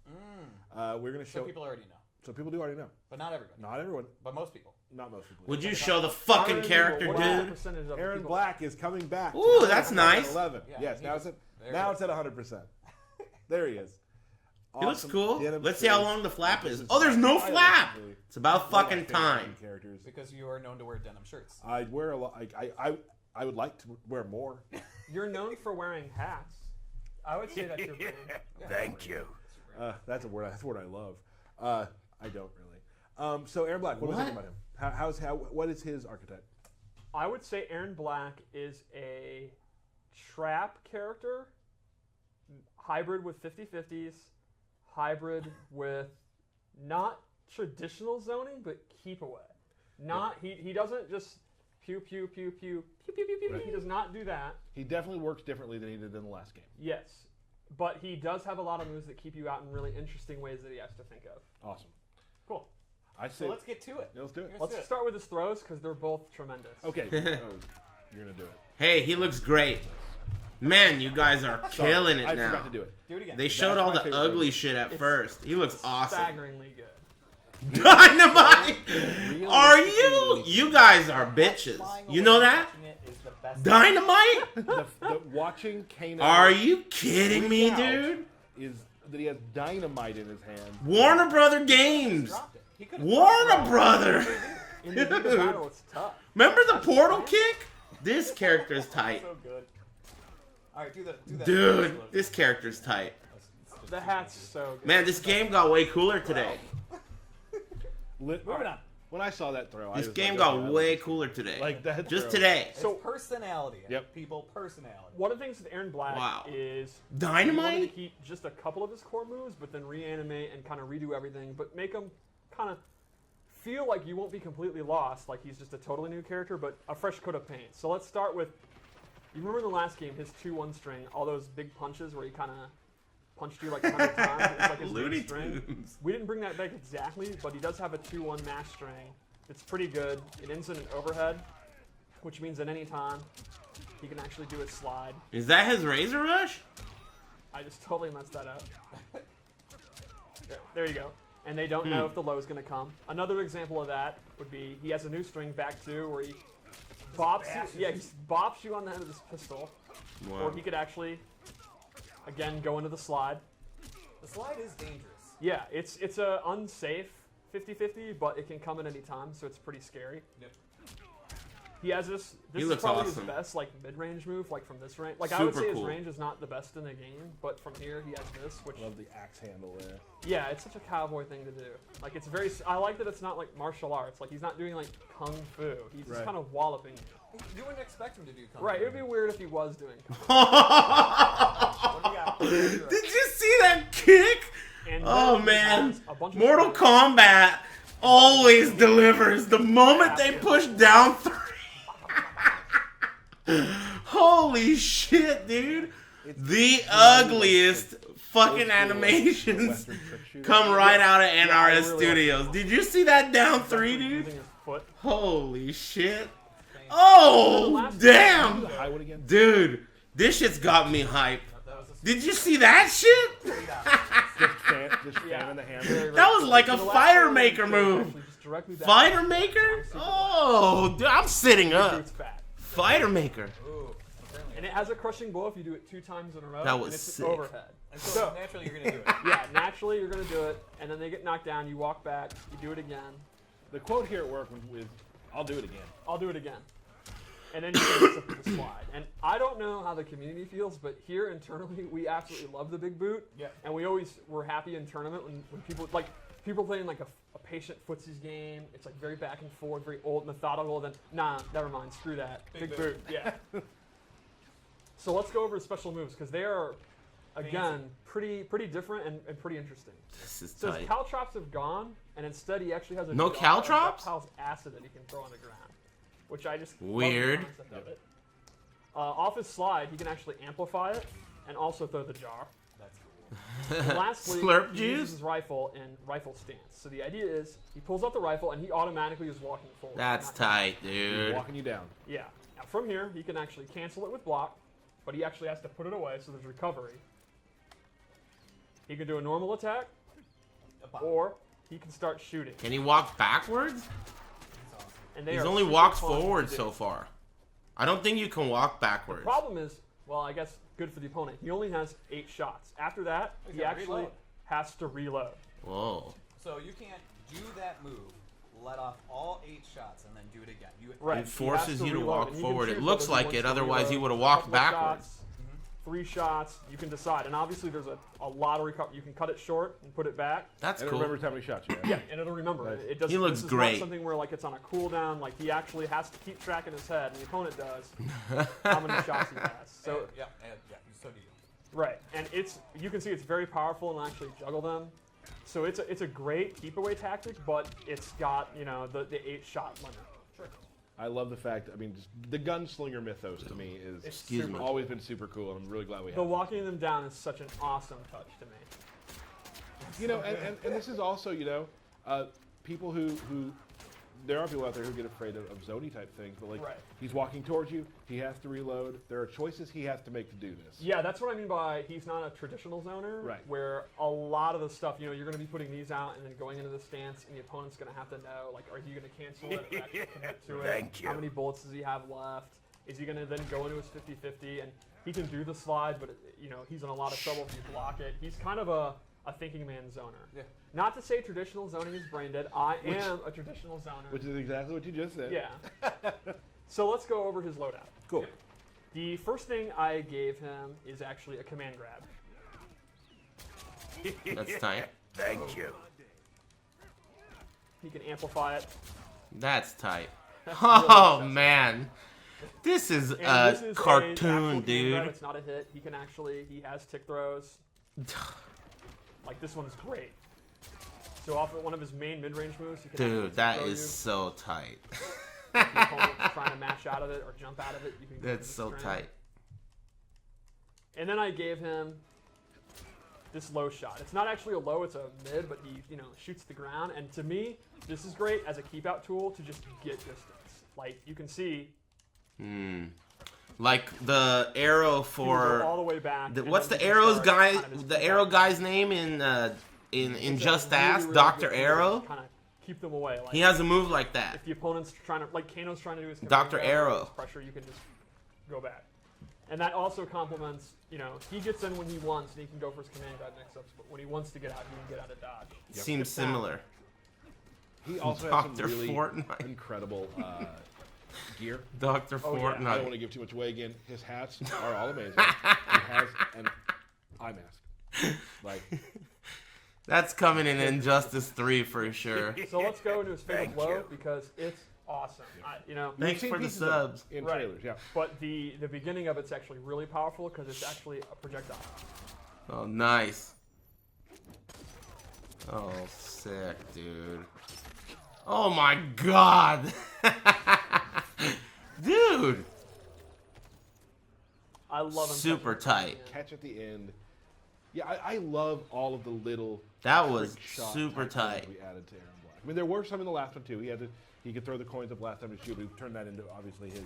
We're going to show. So people already know, So people do already know. but not everybody. Not everyone. But most people. Not most people. Would you show the fucking character, What is the dude? percentage of Aaron people- Black is coming back. Ooh, that's nice. 11. Yeah, Yes, he now is- it's there now he it's at 100%. There he is. He looks Awesome cool. denim Let's see how shades. long the flap This is. is Oh, there's no highly flap. actually It's about one of my fucking favorite time. Characters. Because you are known to wear denim shirts. I wear a lot. I would like to wear more. You're known for wearing hats. I would say that's your brand. Thank you. That's a word. That's a word I love. I don't really. So Aaron Black, what do you think about him? What is his archetype? I would say Aaron Black is a trap character, hybrid with 50-50s, hybrid with not traditional zoning, but keep away. Not he doesn't just pew pew pew pew pew pew pew pew. Right. He does not do that. He definitely works differently than he did in the last game. Yes, but he does have a lot of moves that keep you out in really interesting ways that he has to think of. Awesome. Cool. I say. So let's get to it. Yeah, let's do it. Let's start with his throws because they're both tremendous. Okay. Oh, you're gonna do it. Hey, he looks great. Man, you guys are killing it I now. forgot to do it. Do it again. They showed all my the favorite ugly movie. shit at first. He looks awesome. Staggeringly good. Dynamite! Are you? You guys are bitches. Flying You away know and that? watching it is the best. Dynamite? The watching Kano. Are you kidding me, out dude? Is that he has dynamite in his hand? Warner Brother Games. Dropped it. He could've Warner Brother. In the heat of battle, it's tough. Remember the portal kick? This character's tight. So good. All right, do that. Dude, this character's tight. The hat's so good. Man, this game got way cooler today. Moving on. When I saw that throw, I This was game like, got okay, I way like cooler today. Like that Just throw. today. It's So- personality. Yep. People, personality. One of the things with Aaron Black Wow. is he wanted to Dynamite? keep just a couple of his core moves, but then reanimate and kind of redo everything, but make him kind of feel like you won't be completely lost, like he's just a totally new character, but a fresh coat of paint. So let's start with, you remember in the last game, his 2-1 string, all those big punches where he kind of punched you like 100 times. It's like his Looney main string. Tunes. We didn't bring that back exactly, but he does have a 2-1 mash string. It's pretty good. It ends in an overhead, which means at any time he can actually do his slide. Is that his Razor Rush? I just totally messed that up. There you go. And they don't know if the low is going to come. Another example of that would be he has a new string back two where he bops you. Yeah, he bops you on the head of this pistol. Wow. Or he could actually, again, go into the slide. The slide is dangerous. Yeah, it's a unsafe 50-50, but it can come at any time, so it's pretty scary. Yep. He has this. This He is looks probably awesome. his best like mid-range move, like from this range. Like I would Super say cool. his range is not the best in the game, but from here he has this, which Love the axe handle there. yeah, it's such a cowboy thing to do. Like it's very. I like that it's not like martial arts. Like he's not doing like kung fu. He's just Right. kind of walloping you. You wouldn't expect him to do kung Right. fu. It would be weird if he was doing kung fu. What do you got? Did you see that kick? And Oh then he man, has a bunch of Mortal skills. Kombat always delivers the moment they push down 3. Holy shit, dude. The ugliest fucking animations Western trick shooter. come right out of NRS I really Studios. Did you see that down 3, dude? Using his foot. Holy shit. Oh, damn. The high one again. Dude, this shit's got me hyped. Did you see that shit? Just fan in the hammer. That was like a So the last Fire one Maker is move. actually just directly back Fighter Maker? Oh, dude, I'm sitting up. boots back. Fighter Maker. Ooh. And it has a crushing blow if you do it 2 times in a row. That and was it's sick. overhead. And so, So- naturally you're gonna do it. Yeah, naturally you're gonna do it, and then they get knocked down. You walk back, you do it again. The quote here at work is, "I'll do it again." I'll do it again. And then you can accept the slide. And I don't know how the community feels, but here internally, we absolutely love the big boot. Yeah. And we're happy in tournament when people playing like a patient footsies game. It's like very back and forth, very old, methodical. Then never mind, screw that. Big boot. Yeah. So let's go over his special moves because they are, again, pretty different and pretty interesting. This is So his tight. caltrops have gone, and instead he actually has a No jar of caltrops? reptile's acid that he can throw on the ground, which I just love the Weird. concept of it. Off his slide, he can actually amplify it and also throw the jar. That's cool. And lastly, Slurp he uses juice? his rifle in rifle stance. So the idea is he pulls out the rifle and he automatically is walking forward. That's not- tight, He's dude. walking you down. Yeah. Now from here, he can actually cancel it with block, but he actually has to put it away, so there's recovery. He can do a normal attack, or he can start shooting. Can he walk backwards? And they He's are only super walked fun to forward do. so far. I don't think you can walk backwards. Problem is, well, I guess good for the opponent. He only has 8 shots. After that, He's he gotta actually reload. has to reload. Whoa. So you can't do that move, let off all 8 shots, and then do it again. You Right. It he forces has to you to reload, walk and he can forward. choose It looks whether like wants it, to otherwise he reload would have a walked couple of backwards. shots, 3 shots. You can decide, and obviously there's a lot of recovery. You can cut it short and put it back. That's And it cool. remembers how many shots you have. Yeah, and it'll remember Nice. it. It doesn't. He looks this is great. Not something where like it's on a cooldown. Like he actually has to keep track in his head, and the opponent does how many shots he has. So yeah, so do you. right, and you can see it's very powerful and actually juggle them. So it's a great keep away tactic, but it's got the 8-shot limit. I love the fact. I mean, just the gunslinger mythos to me is Excuse me. always been super cool, and I'm really glad we have. The it. walking them down is such an awesome touch to me. You know, and this is also, people who there are people out there who get afraid of Zoni type things, but like Right. he's walking towards you, he has to reload. There are choices he has to make to do this. Yeah, that's what I mean by he's not a traditional zoner. Right. Where a lot of the stuff, you're going to be putting these out and then going into the stance, and the opponent's going to have to know, like, are you going to cancel it or actually commit to it? Thank you. How many bullets does he have left? Is he going to then go into his 50-50? And he can do the slide, but, he's in a lot of trouble if you block it. He's kind of a thinking man zoner. Yeah. Not to say traditional zoning is brain dead. I am a traditional zoner. Which is exactly what you just said. Yeah. So let's go over his loadout. Cool. The first thing I gave him is actually a command grab. That's tight. Thank you. He can amplify it. That's tight. That's Oh really man, this is And a this is actual cartoon, command grab. dude. It's not a hit. He has tick throws. Like this one is great. So off of one of his main mid-range moves, he can actually Dude, tick that throw is you. so tight. If the opponent's trying to mash out of it or jump out of it, you can. go That's to so the tight. And then I gave him this low shot. It's not actually a low; it's a mid, but he shoots the ground. And to me, this is great as a keep out tool to just get distance. Like you can see, Like the arrow he will for go all the way back. and what's then the he can arrows start guy? kind of his The keep arrow out. guy's name in It's a Just really, Ass, really Doctor good tool to Arrow. Kind of keep them away. Like He has a move like that. if the opponent's trying to, like Kano's trying to do his command Dr. grab, Arrow. his pressure, you can just go back. And that also complements, he gets in when he wants, and he can go for his command grab next up. But when he wants to get out, he can get out of dodge. Seems similar. He also has some Dr. really Fortnite. incredible gear. Dr. Oh, yeah. Fortnite. I don't want to give too much away again. His hats are all amazing. He has an eye mask. Like, That's coming in Injustice 3 for sure. So let's go into his fatal blow because it's awesome. Thanks seen for the pieces of subs. in Right. trailers, yeah. But the beginning of it's actually really powerful because it's actually a projectile. Oh, nice. Oh, sick, dude. Oh my god. Dude. I love him. Super tight. Catch at the end. Yeah, I love all of the little. That was trick shot super type tight. things we added to Aaron Black. I mean, there were some in the last one too. He could throw the coins up last time to shoot, but he turned that into obviously his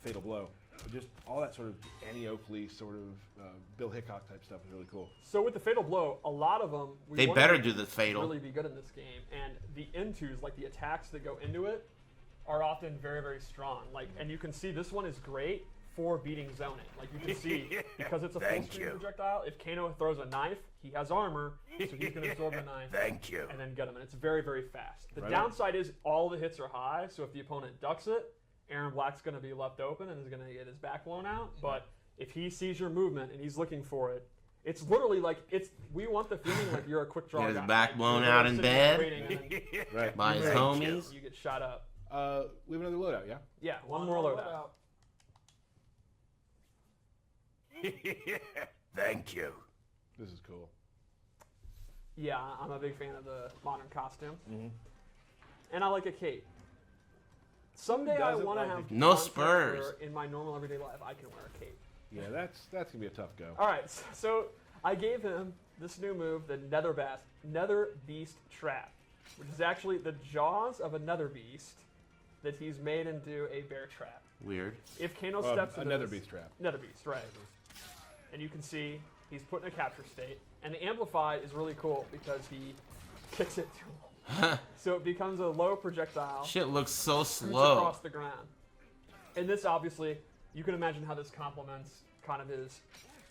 fatal blow. But just all that sort of Annie Oakley sort of Bill Hickok type stuff is really cool. So with the fatal blow, a lot of them They better do the fatal. really be good in this game, and the intos, like the attacks that go into it, are often very, very strong. Like, and you can see this one is great for beating zoning. Like you can see because it's a full screen projectile. If Kano throws a knife, he has armor, so he's going to absorb the knife. And then get him, and it's very, very fast. The downside is all the hits are high, so if the opponent ducks it, Aaron Black's going to be left open and is going to get his back blown out. But if he sees your movement and he's looking for it, it's literally like we want the feeling like you're a quick draw Get his guy. back Like, blown you're out in sitting there bed. waiting, and then Right. By his homies. you get shot up. We have another loadout, yeah. Yeah, one more loadout. Thank you. This is cool. Yeah, I'm a big fan of the modern costume, and I like a cape. Someday I doesn't want to like have No context spurs. where in my normal everyday life I can wear a cape. Yeah, that's gonna be a tough go. All right, so I gave him this new move, the Nether Beast Trap, which is actually the jaws of a Nether Beast that he's made into a bear trap. Weird. If Kano steps into Another this, beast trap. Nether Beast, right? And you can see he's put in a capture state, and the Amplify is really cool because he kicks it to him. So it becomes a low projectile. Shit looks so Shoots slow. across the ground. And this obviously, you can imagine how this complements kind of his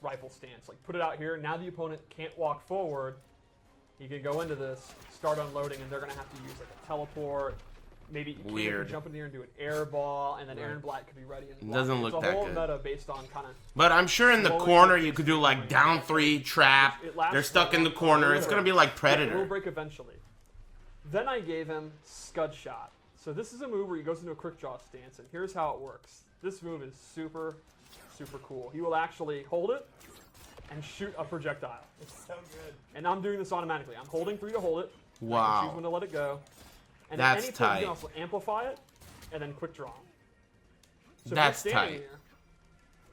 rifle stance. Like put it out here, now the opponent can't walk forward. He can go into this, start unloading, and they're going to have to use like a teleport. Maybe Kano Weird. can jump in here and do an air ball, and then Aaron Black could be ready. And block. Doesn't look it's a that whole good. meta based on kind of. But I'm sure in the Slowly corner working you could do like down 3 trap. It lasts They're stuck for a in the long corner. time. It's gonna be like It will Predator. break eventually. Then I gave him Scud Shot. So this is a move where he goes into a quick draw stance, and here's how it works. This move is super, super cool. He will actually hold it and shoot a projectile. It's so good. And I'm doing this automatically. I'm holding for you to hold it. I can Wow. choose when to let it go. And That's at any point, tight. you can also amplify it and then quick draw. So That's if you're standing tight. here,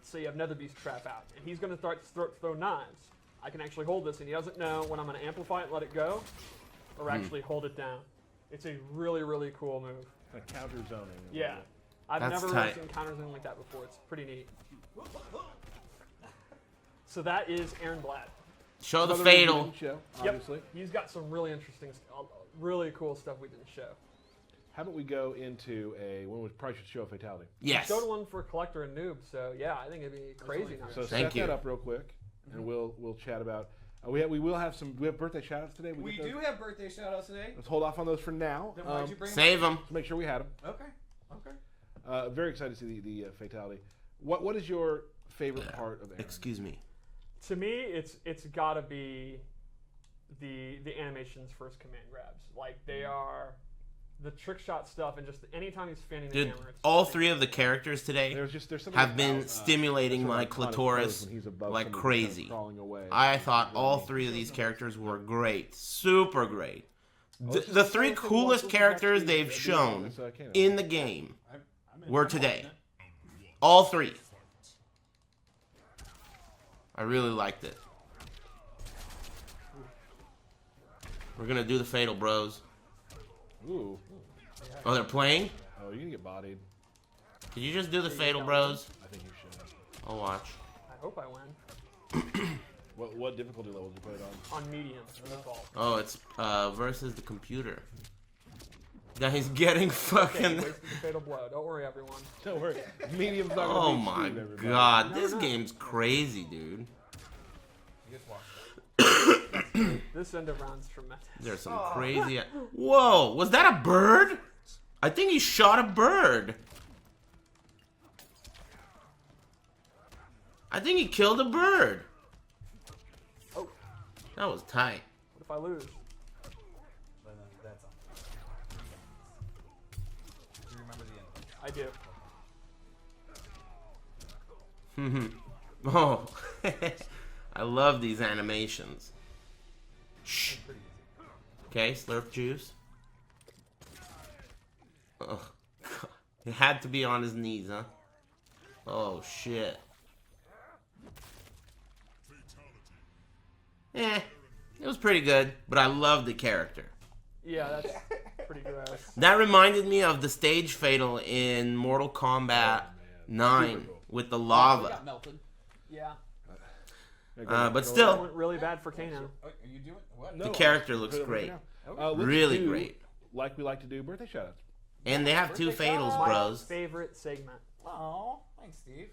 so you have Nether Beast Trap out, and he's going to start to throw knives. I can actually hold this, and he doesn't know when I'm going to amplify it and let it go, or actually hold it down. It's a really, really cool move. Kind of counter zoning. Yeah. I've That's never tight. seen counter zoning like that before. It's pretty neat. So that is Aaron Black. Show the Another review fatal. didn't show, Yep. obviously. He's got some really interesting, really cool stuff we didn't show. How about we go into we probably should show a fatality. Yes. Showed one for Kollector and Noob, so yeah, I think it'd be crazy not So to Thank set you. that up real quick, and we'll chat about. We will have some. We have birthday shoutouts today. We get those? do have birthday shoutouts today. Let's hold off on those for now. Then why'd you bring Save them. to make sure we had them. Okay. Okay. Very excited to see the fatality. What is your favorite part of Aaron? Excuse me. To me, it's got to be the animations first command grabs. Like they are the trick shot stuff, and just anytime he's fanning the Dude, hammer. It's all just- 3 of the characters today There's something have been about, stimulating sort of my iconic pose clitoris when he's above like somebody kind of crazy. crawling away. I thought Really all neat. 3 of these characters were great. Super great. this is The 3 something coolest Walter characters actually they've did shown on this, Kano. in the game I'm were today. All 3. I really liked it. We're gonna do the fatal, bros. Ooh. Oh, they're playing? Oh, you're gonna get bodied. Could you just do the fatal, bros? I think you should. I'll watch. I hope I win What difficulty level did you put it on? on medium default. Oh, it's versus the computer. Now he's getting fucking. Wasted the fatal blow. Don't worry, everyone. Don't worry. Medium's not gonna Oh be my screwed, everybody. god, No, this no. game's crazy, dude. You just walk. This end of round's tremendous. There's some crazy. Whoa, was that a bird? I think he shot a bird. I think he killed a bird. Oh, That was tight. what if I lose? But that's all. Do you remember the end? I do. Oh, I love these animations. Shh. Pretty easy. Okay, slurp juice. Oh, God. It had to be on his knees, huh? Oh, shit. It was pretty good, but I love the character. Yeah, that's pretty gross. That reminded me of the stage fatal in Mortal Kombat 9 with the We lava. got melted. Yeah. But That still, went really bad for Kanan. Oh, are you doing what? No, the character I'll looks put it over great. now. Let's Really do, great. Like we like to do, birthday shoutouts. And they have 2 Birthday fatals, shout-out. bros. Favorite segment. Oh, thanks, Steve.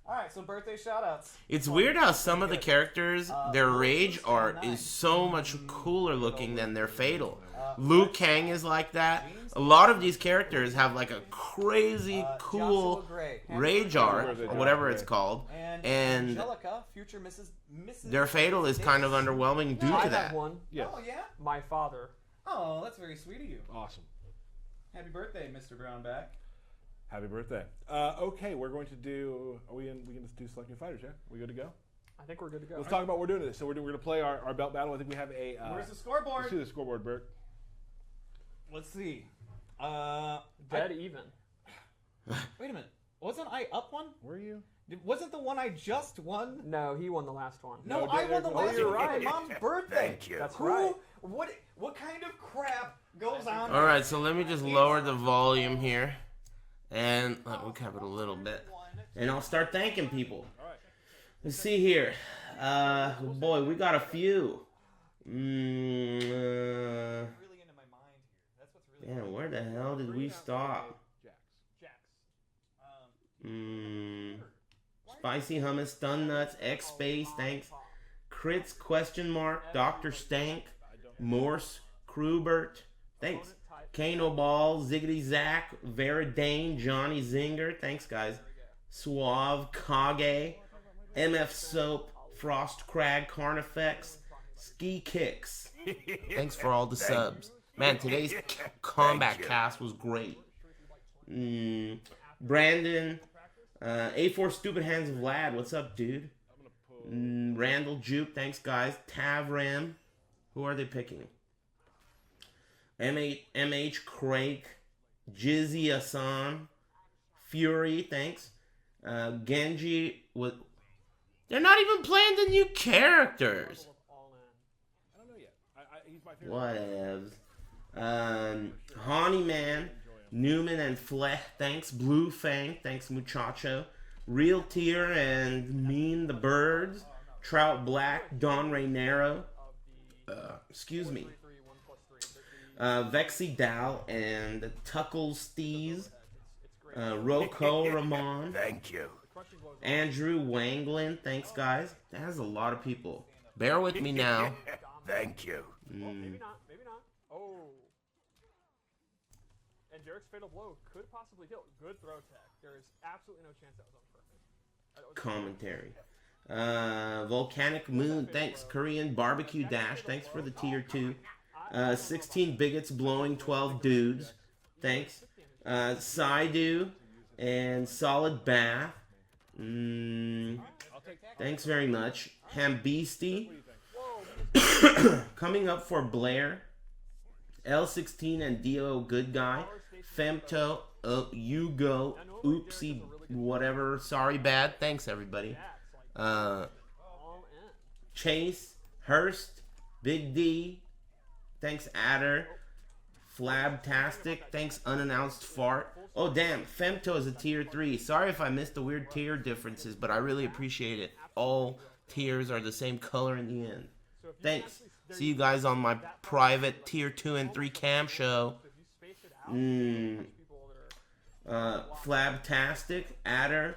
All right, so birthday shoutouts. It's weird how some of the characters, their rage art is so much cooler looking than their fatal. Liu Kang is like that. A lot of these characters have like a crazy cool Joshua Gray, rage art, or whatever it's called. and And Angelica, future Mrs. their fatal is kind of underwhelming due I to have that. one. Yes. Oh yeah. My father. Oh, that's very sweet of you. Awesome. Happy birthday, Mr. Brownback. Happy birthday. Okay, we're going to do. We can just do select new fighters, yeah? We good to go? I think we're good to go. Let's talk about what we're doing this. So we're going to play our belt battle. I think we have a. Where's the Let's scoreboard? see the scoreboard, Bert. Let's see. Dead even. Wait a minute. Wasn't I up one? Were you? Wasn't the one I just won? No, he won the last one. No, No, I won the oh, last you're one. right. My mom's birthday. Thank you. That's Who? right. What kind of crap goes on? All right, so let me just lower the volume here, and let me cap it a little bit, and I'll start thanking people. Let's see here. Boy, we got a few. Really into my mind here. That's what's really. Yeah, where the hell did we stop? Spicy hummus, stun nuts, X space, thanks. Crits question mark, Dr. Stank, Morse, Krubert, thanks. Kano Ball, Ziggity Zack, Veridane, Johnny Zinger, thanks guys. Suave, Kage, MF Soap, Frost Crag, Carnifex, Ski Kicks. Thanks for all the subs. Man, today's combat cast was great. Brandon, A4 Stupid Hands Vlad, what's up, dude? Randall Juke, thanks guys. Tavram, who are they picking? MH Craig, Jizzy Asan, Fury, thanks. Genji, with. They're not even playing the new characters. I don't know yet. He's my favorite. Whatevs. Honey Man, Newman and Flech, thanks. Blue Fang, thanks Muchacho. Real Tier and Mean the Birds. Trout Black, Don Raynero. Excuse me. Vexy Dow and Tuckle Steez. Roko Ramon. Thank you. Andrew Wanglin, thanks guys. That has a lot of people. Bear with me now. Thank you. Maybe not. Maybe not. Oh. And Derek's fatal blow could possibly kill. Good throw tech. There is absolutely no chance that was on purpose. Commentary. Volcanic Moon, thanks. Korean Barbecue Dash, thanks for the tier 2. 16 Bigots Blowing 12 Dudes, thanks. Saidu and Solid Bath, thanks very much. Hambeastie, coming up for Blair. L16 and Dio Good Guy. Femto, you go, oopsie, whatever, sorry bad, thanks everybody. Chase, Hurst, Big D, thanks Adder, Flabtastic, thanks Unannounced Fart. Oh damn, Femto is a tier 3. Sorry if I missed the weird tier differences, but I really appreciate it. All tiers are the same color in the end. Thanks. See you guys on my private tier 2 and 3 cam show. Flabtastic, Adder,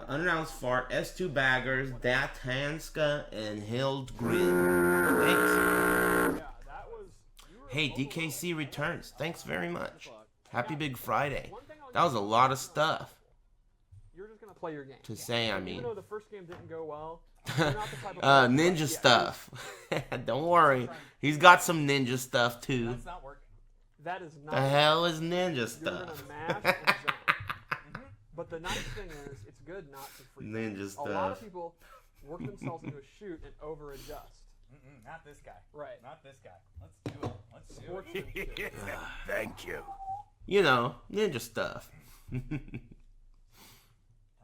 Unannounced Fart, S2 Baggers, Dat Hanska, and Hildgren. Thanks. Hey, DKC returns. Thanks very much. Happy Big Friday. That was a lot of stuff You're just gonna play your game. to say, I Even mean. though the first game didn't go well, you're not the type of Ninja stuff. Don't worry. He's got some ninja stuff, too. That's not work. That is not. The hell is ninja You're stuff? gonna mash and zone. But the nice thing is, it's good not to freak out. Ninja A lot of stuff. people work themselves into a shoot and over adjust. Not this guy. Right. Not this guy. Let's do it. Let's do it. Thank you. You know, ninja stuff.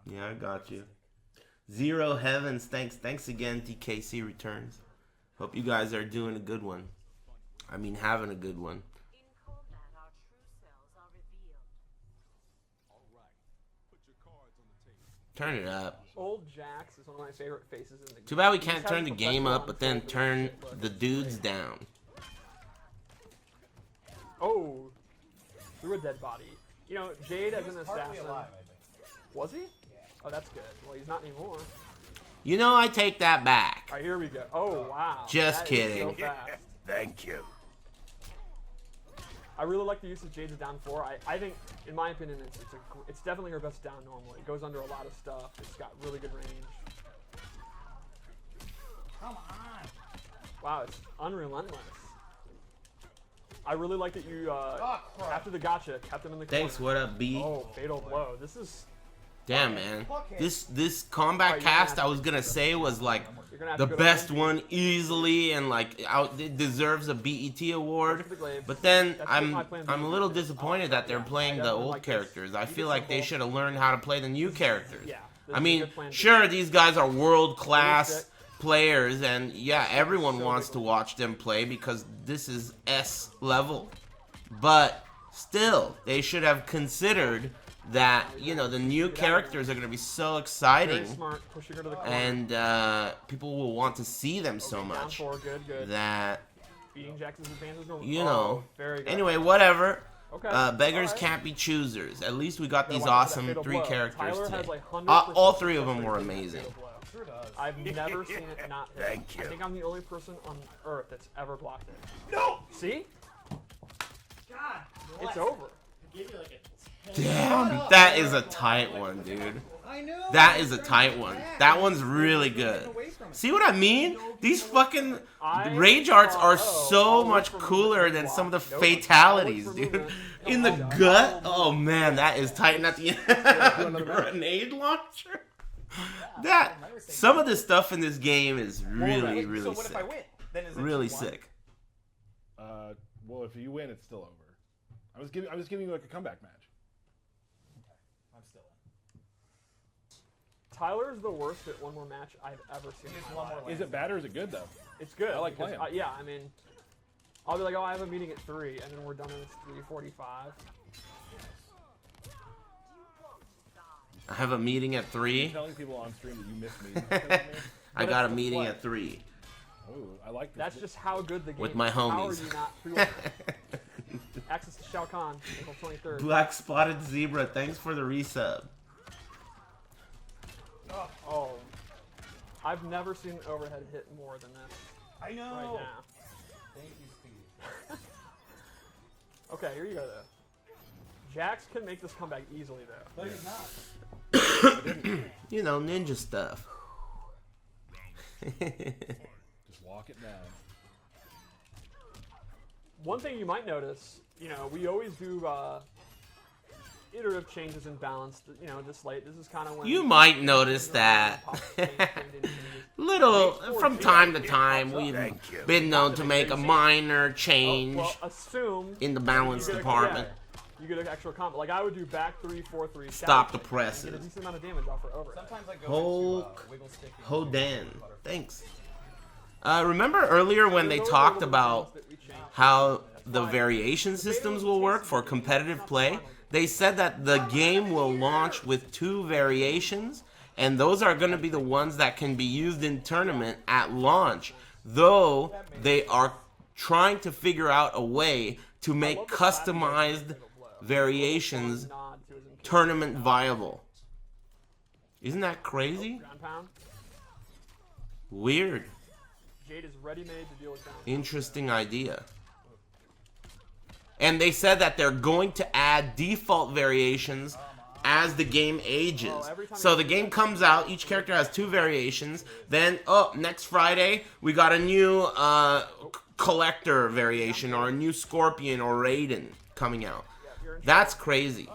Yeah, I got you. Zero Heavens, thanks again, TKC Returns. Hope you guys are doing a good one. I mean, having a good one. In combat, our true selves are revealed. Turn it up. Old Jax is one of my favorite faces in the game. Too bad we He can't just turn has the game professional up, but then control turn of his shit, the but- dudes down. Oh, through a dead body. You know, Jade as an Partly assassin. alive, I think. Was he? Oh, that's good. Well, he's not anymore. You know, I take that back. All right, here we go. Oh, wow. Just That is kidding. so fast. Thank you. I really like the use of Jade's down 4. I think, in my opinion, it's definitely her best down normally. It goes under a lot of stuff. It's got really good range. Come on. Wow, it's unrelentless. I really like that you, after the gotcha, kept him in the corner. Thanks, what up, B? Oh, fatal blow. This is... Damn, man. This combat cast, I was gonna say, was like You're gonna have the to go to best Wendy. one easily, and like it deserves a BET award. Go to the glaive. But then That's I'm what my plan I'm a is. little disappointed that they're playing the definitely old like this. characters. I Keep it feel like they simple. should have learned how to play the new characters. Yeah, this I is a mean, good plan B. sure, these guys are world class Realistic. players, and yeah, everyone So wants good. to watch them play because this is S level. But still, they should have considered that, you know, the new characters are going to be so Very exciting, smart, pushing her to the corner. and people will want to see them so Down much 4, good. that, Beating Jax's advances normal. you Oh, know. very good. Anyway, whatever. Okay. Beggars alright. can't be choosers. At least we got Gotta these watch out for that awesome fatal 3 blow. characters Tyler today. has like 100% All 3 of them success were rate with that amazing. fatal blow. Sure does. I've never seen it not hit. Thank you. I think I'm the only person on Earth that's ever blocked it. No! See? God. It's over. Damn, that is a tight one, dude. I know. That is a tight one. That one's really good. See what I mean? These fucking rage arts are so much cooler than some of the fatalities, dude. In the gut? Oh man, that is tight at the end. Grenade launcher? That, some of the stuff in this game is really, So really what if I sick. win? Then is it Really 2-1? sick. Well, if you win, it's still over. I was giving you like a comeback match. I'm still in. Tyler's the worst at one more match I've ever seen. in my life. Is it bad or is it good though? It's good. I like because, playing. yeah, I mean, I'll be like, oh, I have a meeting at 3, and then we're done at 3:45. I have a meeting at 3. Telling people on stream that you miss me. I got a meeting at 3. Oh, I like this. That's just how good the game With my is. How are homies. you not pre-order? Access to Shao Kahn, April 23rd. Black Spotted Zebra, thanks for the resub. Oh, I've never seen an overhead hit more than this I know. right now. Thank you, Steve. Okay, here you go though. Jax can make this comeback easily though. But he's not. You know, ninja stuff. Just walk it down. One thing you might notice, you know, we always do iterative changes in balance. You know, this late. This is kind of when You might notice that. Little, from time to time, we've been known to make a minor change Well, assume in the balance you get a- department. yeah, you get an extra combo. Like I would do back 3, 4, 3. Stop the Get a presses. decent amount of damage off her overhead. Sometimes I go Hulk into wiggle stick. and Hodan, butterfly. thanks. Remember earlier when they There's always talked little about things that we change. how the variation systems will work for competitive play? They said that the game will launch with 2 variations, and those are going to be the ones that can be used in tournament at launch, though they are trying to figure out a way to make customized variations Nod to his tournament viable. Isn't that crazy? ground pound. Weird. Jade is ready-made to deal with ground. Interesting idea. And they said that they're going to add default variations as the game ages. So the game comes out, each character has 2 variations. Then, next Friday, we got a new Kollector variation, or a new Scorpion or Raiden coming out. That's crazy.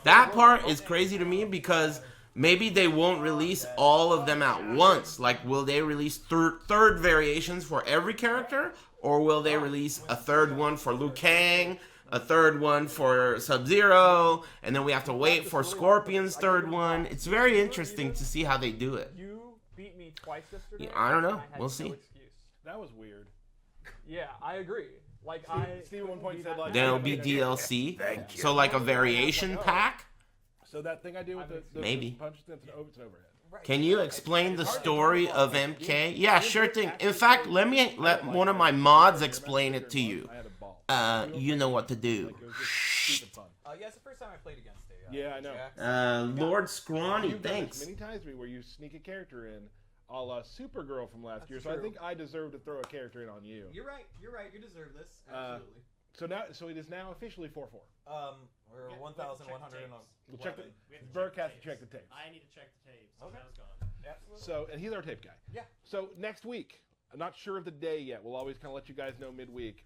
That part is crazy to me because maybe they won't release all of them at once. Like, will they release third variations for every character? Or will they release a third one for Liu Kang, a third one for Sub-Zero, and then we have to wait for Scorpion's third one? It's very interesting to see how they do it. You beat me twice yesterday. I don't know. and I had We'll no see. excuse. That was weird. Yeah, I agree. Like Steve at one point said, like, Then it'll be DLC. Thank you. So like a variation pack? So that thing I do with the Maybe. punch, it's an overhead. Can you explain the story of MK? Yeah, sure thing. In fact, let one of my mods explain it to you. I had a ball. You know what to do. Like, it was just stupid fun. Yeah, it's the first time I played against a. Yeah, I know. Lord Scrawny, You've done thanks. this many times to me where you sneak a character in, a la Supergirl from last year. So I think I deserve to throw a character in on you. You're right. You're right. You deserve this. Absolutely. So it is now officially 4-4. We're Yeah, 1,100. We'll check the. We have to Burke check has the to check the tapes. tapes. I need to check the tapes. Okay. That was gone. Absolutely. So, and he's our tape guy. Yeah. So next week, I'm not sure of the day yet. We'll always kind of let you guys know midweek.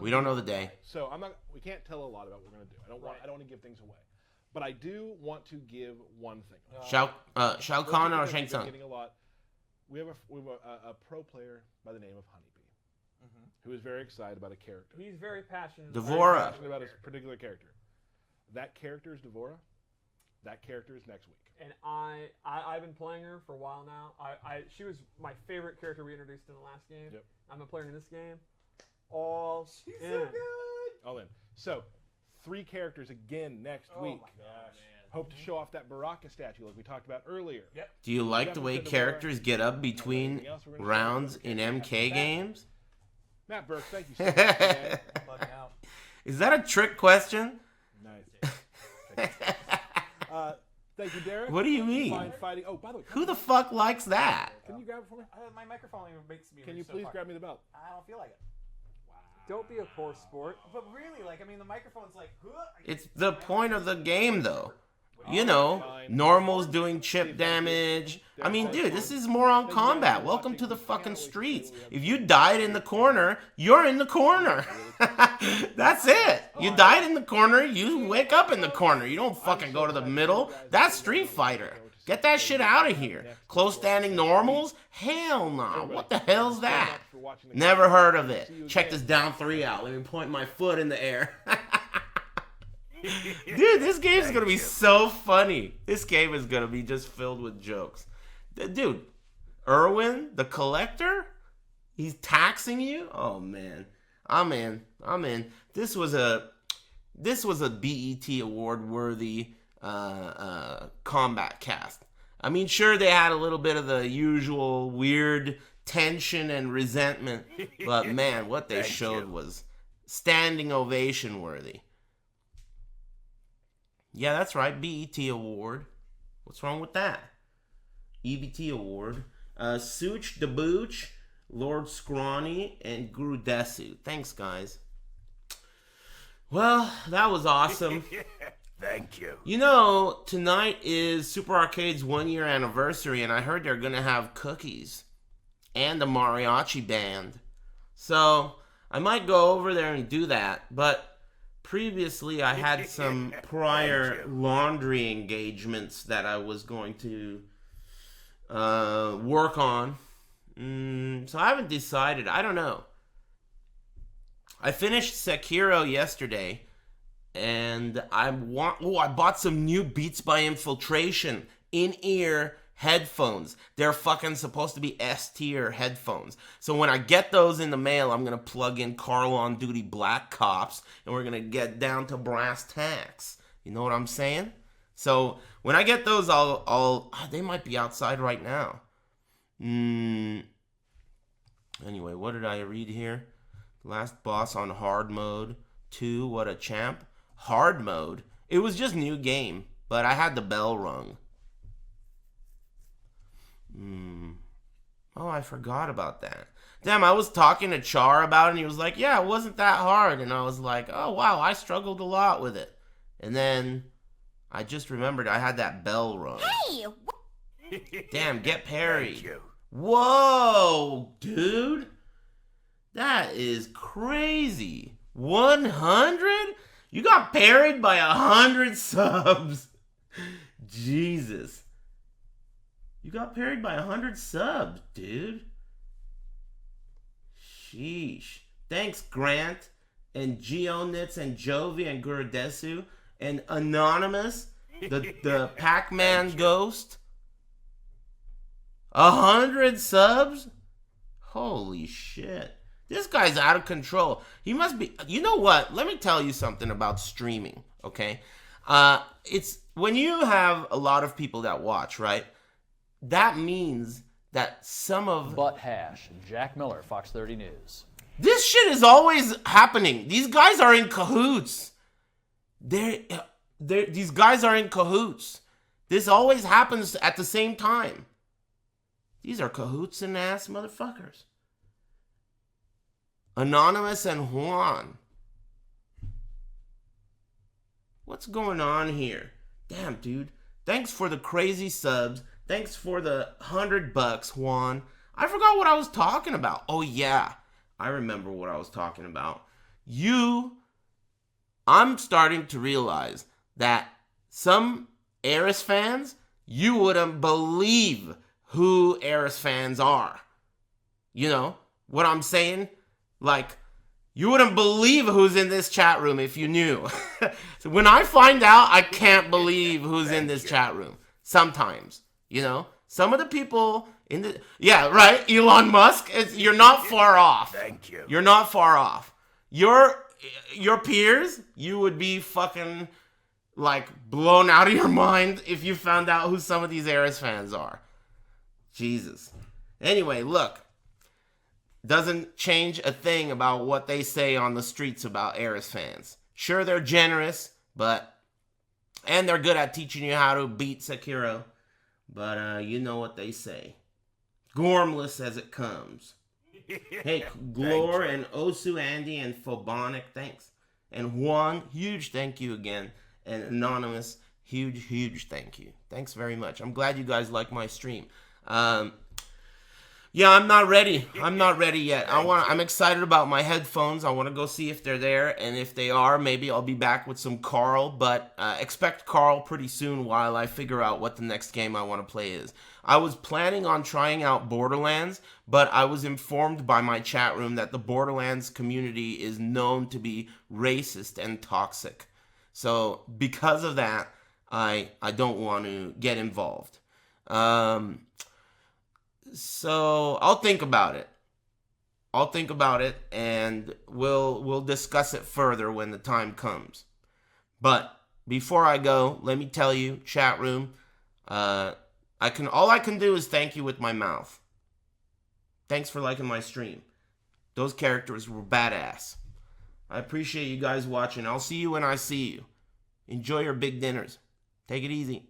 We don't know the day. So we can't tell a lot about what we're gonna do. I don't want to give things away, but I do want to give one thing. Shao Kahn or Shang Tsung? Getting a lot. We have a pro player by the name of Honeybee, who is very excited about a character. He's very passionate. Devora. Passionate about his particular character. That character is Devora. That character is next week. And I've been playing her for a while now. She was my favorite character we introduced in the last game. Yep. I'm a player in this game. All She's in. so good. All in. So 3 characters again next week. My gosh. Hope to show off that Baraka statue like we talked about earlier. Yep. Do you like the way characters get up between rounds in MK games? Matt Burke, thank you so much, man. Bugging out. Is that a trick question? Nice. Thank you, Derek. What do you mean? Fine fighting. Oh, by the way, Who the fuck likes that? can you grab it for me? My microphone even makes me. Can you reach so please far. grab me the belt? I don't feel like it. Don't be a poor sport. But really, like, I mean, the microphone's like. It's the point of the game, though. You know, normals doing chip damage. I mean, dude, this is more on combat. Welcome to the fucking streets. If you died in the corner, you're in the corner. That's it. You died in the corner, you wake up in the corner. You don't fucking go to the middle. That's Street Fighter. Get that shit out of here. Close standing normals? Hell no. What the hell's that? Never heard of it. Check this down 3 out. Let me point my foot in the air. Dude, this game is gonna be so funny. This game is gonna be just filled with jokes. Dude, Erwin, the Kollector, he's taxing you? Oh man, I'm in. This was a BET award worthy combat cast. I mean, sure they had a little bit of the usual weird tension and resentment, but man, what they showed was standing ovation worthy. Yeah, that's right. BET Award. What's wrong with that? EBT Award. Such, Debooch, Lord Scrawny, and Guru Desu. Thanks, guys. Well, that was awesome. Thank you. You know, tonight is Super Arcade's 1-year anniversary, and I heard they're going to have cookies and a mariachi band. So, I might go over there and do that, but previously, I had some prior laundry engagements that I was going to work on. So I haven't decided. I don't know. I finished Sekiro yesterday, and I bought some new Beats by Infiltration in-ear headphones. They're fucking supposed to be S-tier headphones. So when I get those in the mail, I'm going to plug in Carl on Duty Black Cops, and we're going to get down to brass tacks. You know what I'm saying? So when I get those, they might be outside right now. Anyway, what did I read here? Last boss on hard mode. 2, what a champ. Hard mode? It was just new game, but I had the bell rung. Oh, I forgot about that. Damn, I was talking to Char about it, and he was like, yeah, it wasn't that hard. And I was like, oh, wow, I struggled a lot with it. And then I just remembered I had that bell rung. Hey! Damn, get parried. Thank you. Whoa, dude. That is crazy. 100? You got parried by 100 subs. Jesus. You got parried by 100 subs, dude. Sheesh. Thanks, Grant, and Geonitz, and Jovi, and Guradesu, and Anonymous, the Pac-Man ghost. 100 subs? Holy shit. This guy's out of control. He must be... You know what? Let me tell you something about streaming, okay? It's... When you have a lot of people that watch, right? That means that some of... Butt Hash, Jack Miller, Fox 30 News. This shit is always happening. These guys are in cahoots. These guys are in cahoots. This always happens at the same time. These are cahoots and ass motherfuckers. Anonymous and Juan. What's going on here? Damn, dude. Thanks for the crazy subs. Thanks for the $100, Juan. I forgot what I was talking about. Oh, yeah. I remember what I was talking about. I'm starting to realize that some Aris fans, you wouldn't believe who Aris fans are. You know what I'm saying? Like, you wouldn't believe who's in this chat room if you knew. So when I find out, I can't believe who's in this chat room. Sometimes, you know? Some of the people in the... Yeah, right? Elon Musk, you're not far off. Thank you. You're not far off. Your peers, you would be fucking, like, blown out of your mind if you found out who some of these Aris fans are. Jesus. Anyway, look. Doesn't change a thing about what they say on the streets about Aris fans. Sure, they're generous, and they're good at teaching you how to beat Sekiro. But you know what they say. Gormless as it comes. Hey, Glor and Osu, Andy, and Phobonic, thanks. And Juan, huge thank you again. And Anonymous, huge thank you. Thanks very much. I'm glad you guys like my stream. Yeah, I'm not ready. I'm not ready yet. I'm excited about my headphones. I want to go see if they're there, and if they are, maybe I'll be back with some Carl, but expect Carl pretty soon while I figure out what the next game I want to play is. I was planning on trying out Borderlands, but I was informed by my chat room that the Borderlands community is known to be racist and toxic. So because of that, I don't want to get involved. So I'll think about it. And we'll discuss it further when the time comes. But before I go, let me tell you, chat room, all I can do is thank you with my mouth. Thanks for liking my stream. Those characters were badass. I appreciate you guys watching. I'll see you when I see you. Enjoy your big dinners. Take it easy.